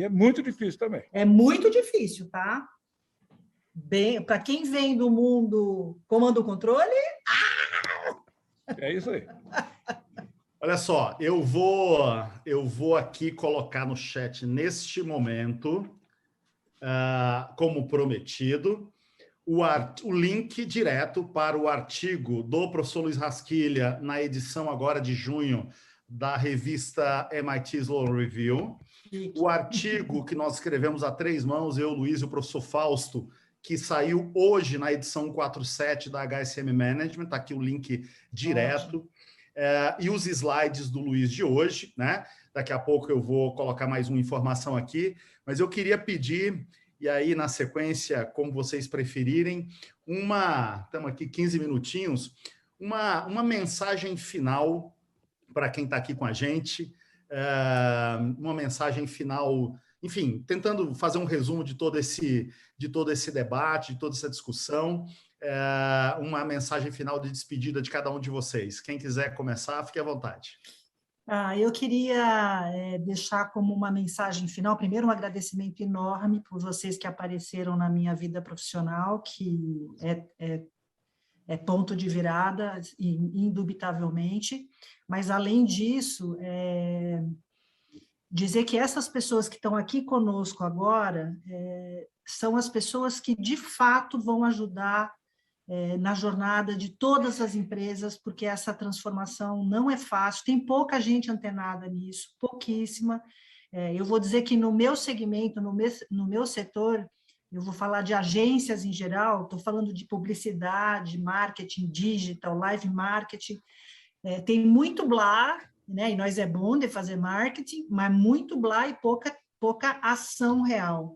é muito difícil também. É muito difícil, tá? Para quem vem do mundo comando controle... É isso aí. Olha só, eu vou aqui colocar no chat neste momento, como prometido, o link direto para o artigo do professor Luiz Rasquilha na edição agora de junho da revista MIT Sloan Review. O artigo que nós escrevemos a 3 mãos, eu, Luiz e o professor Fausto, que saiu hoje na edição 47 da HSM Management, está aqui o link direto. E os slides do Luiz de hoje, né? Daqui a pouco eu vou colocar mais uma informação aqui, mas eu queria pedir, e aí na sequência, como vocês preferirem, estamos aqui 15 minutinhos, uma mensagem final para quem está aqui com a gente, uma mensagem final, enfim, tentando fazer um resumo de todo esse debate, de toda essa discussão, uma mensagem final de despedida de cada um de vocês. Quem quiser começar, fique à vontade. Eu queria deixar como uma mensagem final, primeiro, um agradecimento enorme por vocês que apareceram na minha vida profissional, que é ponto de virada, indubitavelmente, mas, além disso, dizer que essas pessoas que estão aqui conosco agora são as pessoas que, de fato, vão ajudar na jornada de todas as empresas, porque essa transformação não é fácil, tem pouca gente antenada nisso, pouquíssima. Eu vou dizer que no meu segmento, no meu setor, eu vou falar de agências em geral, estou falando de publicidade, marketing digital, live marketing, tem muito blá, né? E nós é bom de fazer marketing, mas muito blá e pouca ação real.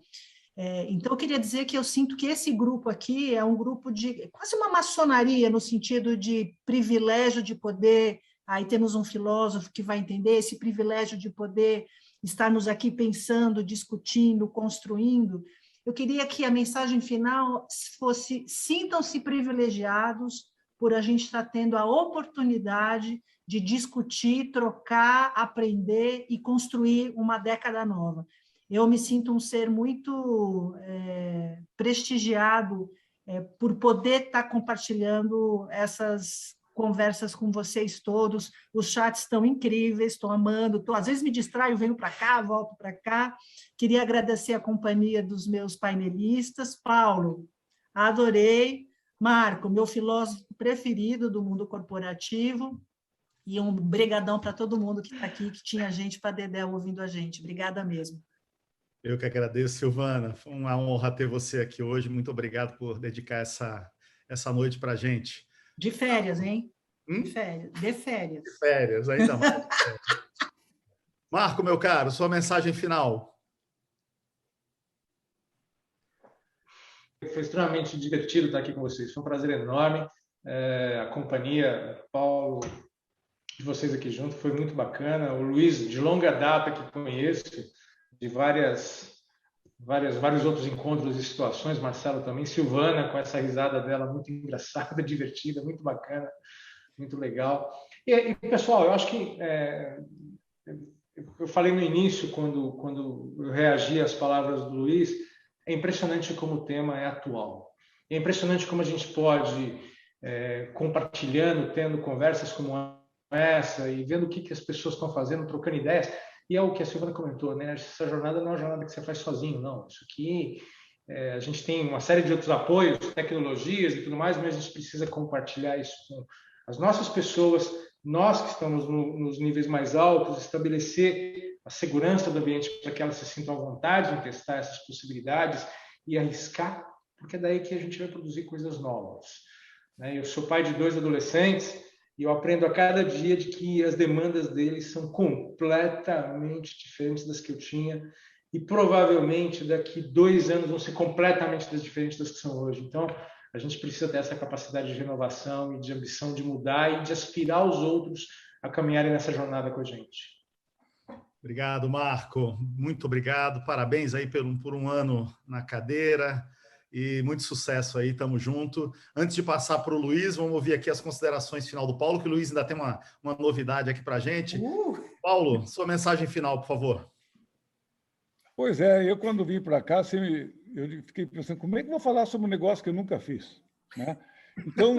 Então, eu queria dizer que eu sinto que esse grupo aqui é um grupo de quase uma maçonaria, no sentido de privilégio de poder, aí temos um filósofo que vai entender esse privilégio de poder estarmos aqui pensando, discutindo, construindo. Eu queria que a mensagem final fosse: sintam-se privilegiados por a gente estar tendo a oportunidade de discutir, trocar, aprender e construir uma década nova. Eu me sinto um ser muito prestigiado por poder estar compartilhando essas conversas com vocês todos. Os chats estão incríveis, estou amando, às vezes me distraio, venho para cá, volto para cá. Queria agradecer a companhia dos meus painelistas. Paulo, adorei. Marco, meu filósofo preferido do mundo corporativo. E um brigadão para todo mundo que está aqui, que tinha gente para dedéu ouvindo a gente. Obrigada mesmo. Eu que agradeço, Silvana. Foi uma honra ter você aqui hoje. Muito obrigado por dedicar essa noite para a gente. De férias, hein? De férias. De férias, ainda mais. Marco, meu caro, sua mensagem final. Foi extremamente divertido estar aqui com vocês. Foi um prazer enorme. A companhia, Paulo, de vocês aqui junto, foi muito bacana. O Luiz, de longa data que conheço, de vários outros encontros e situações, Marcelo também, Silvana, com essa risada dela muito engraçada, divertida, muito bacana, muito legal. E pessoal, eu acho que eu falei no início, quando eu reagi às palavras do Luiz, é impressionante como o tema é atual. É impressionante como a gente pode, compartilhando, tendo conversas como essa e vendo o que as pessoas estão fazendo, trocando ideias. E é o que a Silvana comentou, né? Essa jornada não é uma jornada que você faz sozinho, não. Isso aqui, a gente tem uma série de outros apoios, tecnologias e tudo mais, mas a gente precisa compartilhar isso com as nossas pessoas, nós que estamos nos níveis mais altos, estabelecer a segurança do ambiente para que elas se sintam à vontade em testar essas possibilidades e arriscar, porque é daí que a gente vai produzir coisas novas. Eu sou pai de 2 adolescentes E eu aprendo a cada dia de que as demandas deles são completamente diferentes das que eu tinha e provavelmente daqui 2 anos vão ser completamente diferentes das que são hoje. Então, a gente precisa ter essa capacidade de renovação e de ambição de mudar e de aspirar os outros a caminharem nessa jornada com a gente. Obrigado, Marco. Muito obrigado. Parabéns aí por um ano na cadeira e muito sucesso aí. Tamo junto. Antes de passar para o Luiz, vamos ouvir aqui as considerações final do Paulo, que o Luiz ainda tem uma novidade aqui para a gente. Paulo, sua mensagem final, por favor. Pois é, eu quando vim para cá, eu fiquei pensando, como é que eu vou falar sobre um negócio que eu nunca fiz? Né? Então,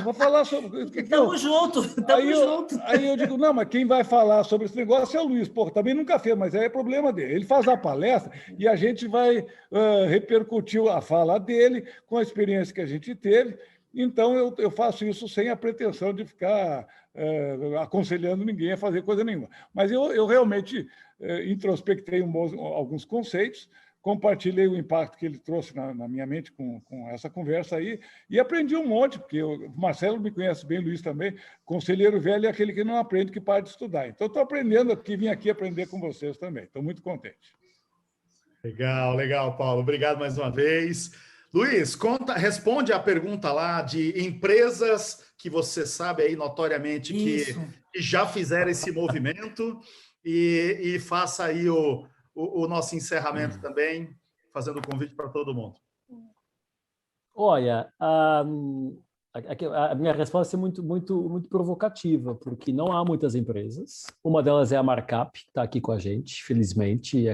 vou falar sobre... Estamos juntos. Aí eu digo, não, mas quem vai falar sobre esse negócio é o Luiz. Também nunca fez, mas aí é problema dele. Ele faz a palestra e a gente vai repercutir a fala dele com a experiência que a gente teve. Então, eu faço isso sem a pretensão de ficar aconselhando ninguém a fazer coisa nenhuma. Mas eu realmente introspectei alguns conceitos, compartilhei o impacto que ele trouxe na minha mente com essa conversa aí e aprendi um monte, porque o Marcelo me conhece bem, o Luiz também, conselheiro velho é aquele que não aprende, que para de estudar. Então, estou aprendendo aqui, vim aqui aprender com vocês também. Estou muito contente. Legal, Paulo. Obrigado mais uma vez. Luiz, responde a pergunta lá de empresas que você sabe aí notoriamente que já fizeram esse movimento e faça aí o nosso encerramento também, fazendo o convite para todo mundo. Olha, a minha resposta é muito provocativa, porque não há muitas empresas. Uma delas é a Markup, que está aqui com a gente, felizmente,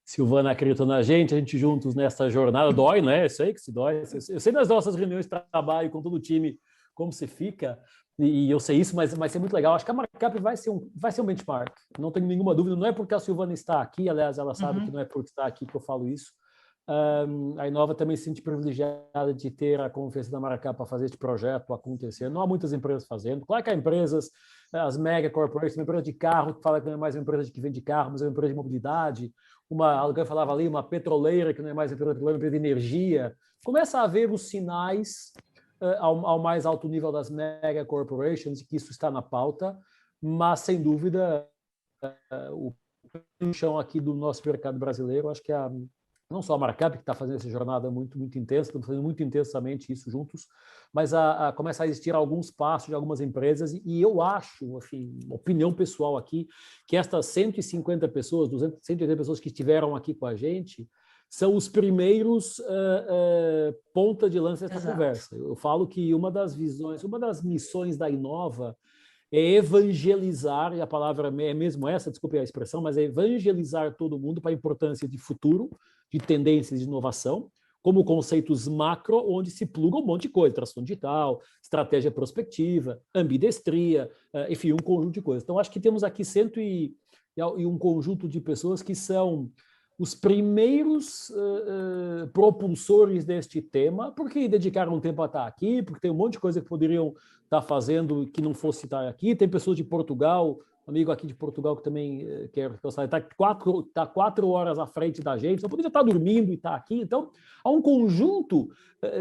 Silvana acreditou na gente, a gente juntos nessa jornada. Dói, né? Eu sei que se dói. Eu sei nas nossas reuniões de trabalho com todo o time como você fica, e eu sei isso, mas é muito legal. Acho que a Markup vai ser um benchmark, não tenho nenhuma dúvida. Não é porque a Silvana está aqui, aliás, ela sabe que não é porque está aqui que eu falo isso. A Inova também se sente privilegiada de ter a confiança da Markup para fazer este projeto acontecer. Não há muitas empresas fazendo. Claro que há empresas, as mega corporations, uma empresa de carro, que fala que não é mais uma empresa que vende carro, mas é uma empresa de mobilidade. Alguém falava ali, uma petroleira, que não é mais uma empresa petroleira, uma empresa de energia. Começa a haver os sinais ao mais alto nível das mega corporations, que isso está na pauta, mas, sem dúvida, o chão aqui do nosso mercado brasileiro, acho que não só a Markup, que está fazendo essa jornada muito intensa, estamos fazendo muito intensamente isso juntos, mas começa a existir alguns passos de algumas empresas, e eu acho, assim, opinião pessoal aqui, que estas 150 pessoas, 180 pessoas que estiveram aqui com a gente, são os primeiros ponta de lança dessa conversa. Eu falo que uma das missões da Inova é evangelizar, e a palavra é mesmo essa, desculpe a expressão, mas é evangelizar todo mundo para a importância de futuro, de tendências de inovação, como conceitos macro, onde se pluga um monte de coisa, tração digital, estratégia prospectiva, ambidestria, enfim, um conjunto de coisas. Então, acho que temos aqui um conjunto de pessoas que são os primeiros propulsores deste tema, porque dedicaram um tempo a estar aqui, porque tem um monte de coisa que poderiam estar fazendo que não fosse estar aqui. Tem pessoas de Portugal, amigo aqui de Portugal que também quer está 4 horas à frente da gente, só poderia estar dormindo e estar aqui. Então, há um conjunto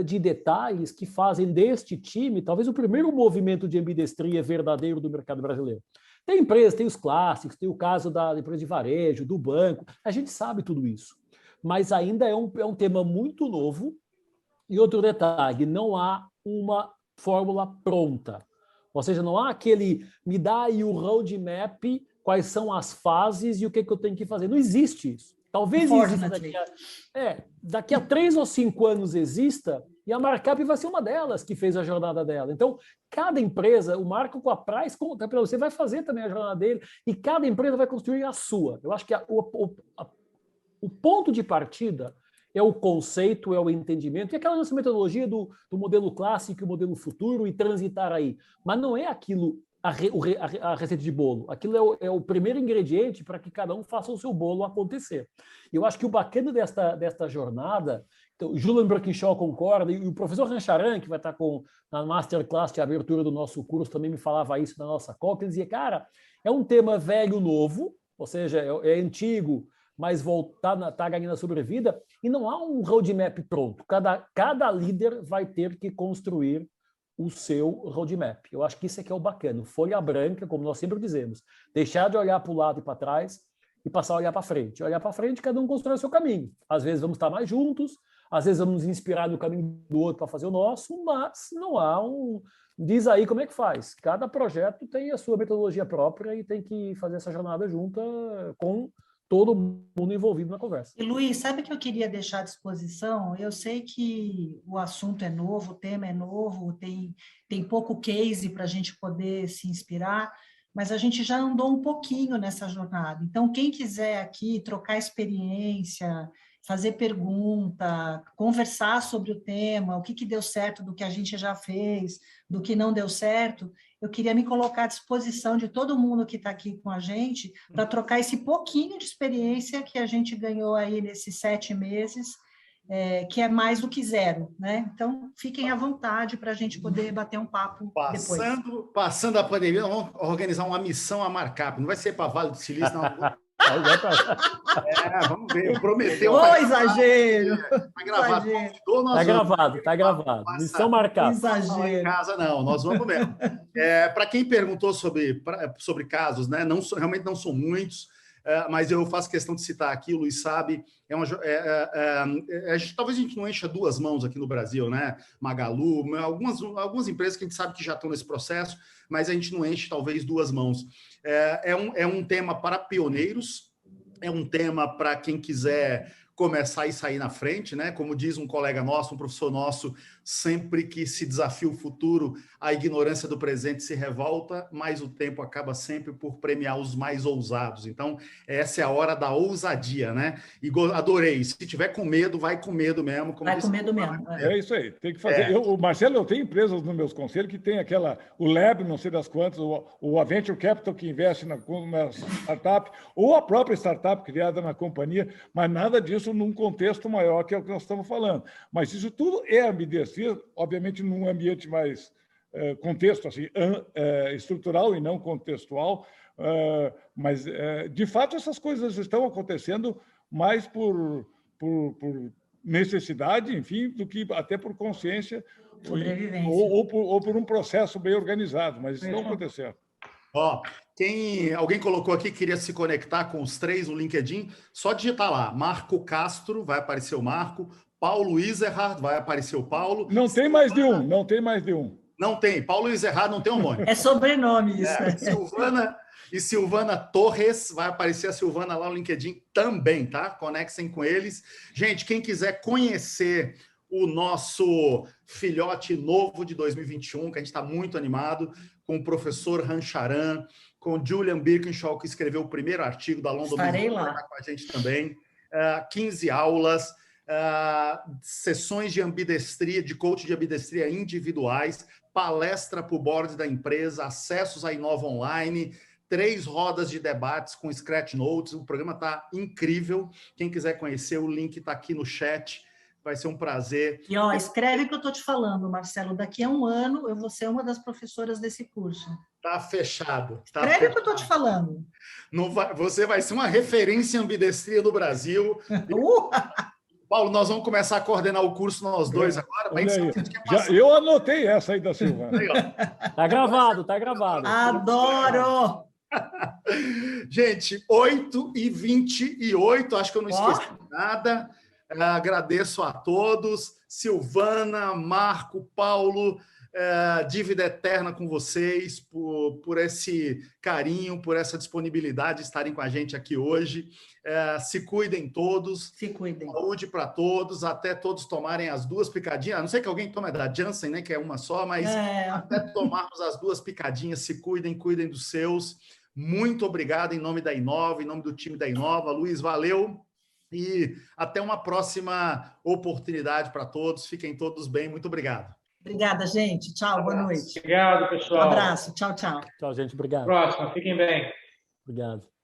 de detalhes que fazem deste time talvez o primeiro movimento de ambidestria verdadeiro do mercado brasileiro. Tem empresas, tem os clássicos, tem o caso da empresa de varejo, do banco, a gente sabe tudo isso. Mas ainda é um tema muito novo. E outro detalhe, não há uma fórmula pronta. Ou seja, não há aquele, me dá aí o roadmap, quais são as fases e o que eu tenho que fazer. Não existe isso. Talvez exista daqui a 3 ou 5 anos exista, e a Markup vai ser uma delas que fez a jornada dela. Então, cada empresa, o Marco com a Price, você vai fazer também a jornada dele, e cada empresa vai construir a sua. Eu acho que o ponto de partida é o conceito, é o entendimento, e aquela nossa metodologia do modelo clássico e o modelo futuro, e transitar aí. Mas não é aquilo, a receita de bolo. Aquilo é o primeiro ingrediente para que cada um faça o seu bolo acontecer. E eu acho que o bacana desta jornada, então, Julian Birkinshaw concorda, e o professor Rancharan, que vai estar na masterclass de abertura do nosso curso, também me falava isso na nossa call, que ele dizia, cara, é um tema velho novo, ou seja, é antigo, mas está ganhando a sobrevida, e não há um roadmap pronto. Cada líder vai ter que construir o seu roadmap. Eu acho que isso é que é o bacana. Folha branca, como nós sempre dizemos. Deixar de olhar para o lado e para trás e passar a olhar para frente. Olhar para frente, cada um constrói o seu caminho. Às vezes vamos estar mais juntos, às vezes vamos nos inspirar no caminho do outro para fazer o nosso, mas não há um... Diz aí como é que faz. Cada projeto tem a sua metodologia própria e tem que fazer essa jornada junta com todo mundo envolvido na conversa. E, Luiz, sabe o que eu queria deixar à disposição? Eu sei que o assunto é novo, o tema é novo, tem pouco case para a gente poder se inspirar, mas a gente já andou um pouquinho nessa jornada. Então, quem quiser aqui trocar experiência, fazer pergunta, conversar sobre o tema, o que deu certo do que a gente já fez, do que não deu certo, eu queria me colocar à disposição de todo mundo que está aqui com a gente para trocar esse pouquinho de experiência que a gente ganhou aí nesses 7 meses, que é mais do que zero, né? Então, fiquem à vontade para a gente poder bater um papo depois. Passando a pandemia, nós vamos organizar uma missão a Markup. Não vai ser para Vale do Silício, não. Vamos ver. Prometeu. Ô, exagero! Está gravado. Está gravado. Missão marcada. Exagero. Em casa, não. Nós vamos mesmo. Para quem perguntou sobre casos, né? Realmente não são muitos, mas eu faço questão de citar aqui, o Luiz sabe, talvez a gente não encha 2 mãos aqui no Brasil, né? Magalu, algumas empresas que a gente sabe que já estão nesse processo, mas a gente não enche talvez 2 mãos. É um tema para pioneiros, é um tema para quem quiser começar e sair na frente, né? Como diz um colega nosso, um professor nosso, sempre que se desafia o futuro, a ignorância do presente se revolta, mas o tempo acaba sempre por premiar os mais ousados. Então, essa é a hora da ousadia, né? E adorei. Se tiver com medo, vai com medo mesmo. Vai com medo mesmo. É isso aí, tem que fazer. Marcelo, eu tenho empresas nos meus conselhos que tem o Lab, não sei das quantas, a Venture Capital que investe na startup, ou a própria startup criada na companhia, mas nada disso num contexto maior que é o que nós estamos falando. Mas isso tudo é ambidestria, obviamente num ambiente mais contexto assim, estrutural e não contextual, mas de fato essas coisas estão acontecendo mais por necessidade, enfim, do que até por consciência ou por um processo bem organizado, mas estão acontecendo. Alguém colocou aqui que queria se conectar com os 3 no LinkedIn, só digitar lá, Marco Castro, vai aparecer o Marco, Paulo Iserhard, vai aparecer o Paulo. Não tem mais de um, não tem mais de um. Não tem, Paulo Iserhard não tem homônimo. É sobrenome isso. Silvana Torres, vai aparecer a Silvana lá no LinkedIn também, tá? Conectem com eles. Gente, quem quiser conhecer o nosso filhote novo de 2021, que a gente está muito animado, com o professor Rancharan, com Julian Birkinshaw, que escreveu o primeiro artigo da London Business, estarei lá com a gente também. 15 aulas, sessões de ambidestria, de coach de ambidestria individuais, palestra para o board da empresa, acessos à Inova Online, 3 rodas de debates com Scratch Notes. O programa está incrível. Quem quiser conhecer, o link está aqui no chat. Vai ser um prazer. E escreve o que eu estou te falando, Marcelo. Daqui a 1 ano eu vou ser uma das professoras desse curso. Tá fechado. Escreve o que eu estou te falando. Você vai ser uma referência em ambidestria do Brasil. Paulo, nós vamos começar a coordenar o curso nós dois agora. Eu anotei essa aí da Silvana. Tá gravado, tá gravado. Adoro! Gente, 8h28, acho que eu não esqueci nada. Agradeço a todos. Silvana, Marco, Paulo, dívida eterna com vocês por esse carinho, por essa disponibilidade de estarem com a gente aqui hoje. Se cuidem todos. Se cuidem. Saúde para todos, até todos tomarem as 2 picadinhas. A não sei que alguém tome da Janssen, né, que é uma só, mas até tomarmos as 2 picadinhas, se cuidem, cuidem dos seus. Muito obrigado em nome da Inova, em nome do time da Inova. Luiz, valeu. E até uma próxima oportunidade para todos. Fiquem todos bem. Muito obrigado. Obrigada, gente. Tchau, boa noite. Obrigado, pessoal. Um abraço. Tchau, tchau. Tchau, gente. Obrigado. Próxima. Fiquem bem. Obrigado.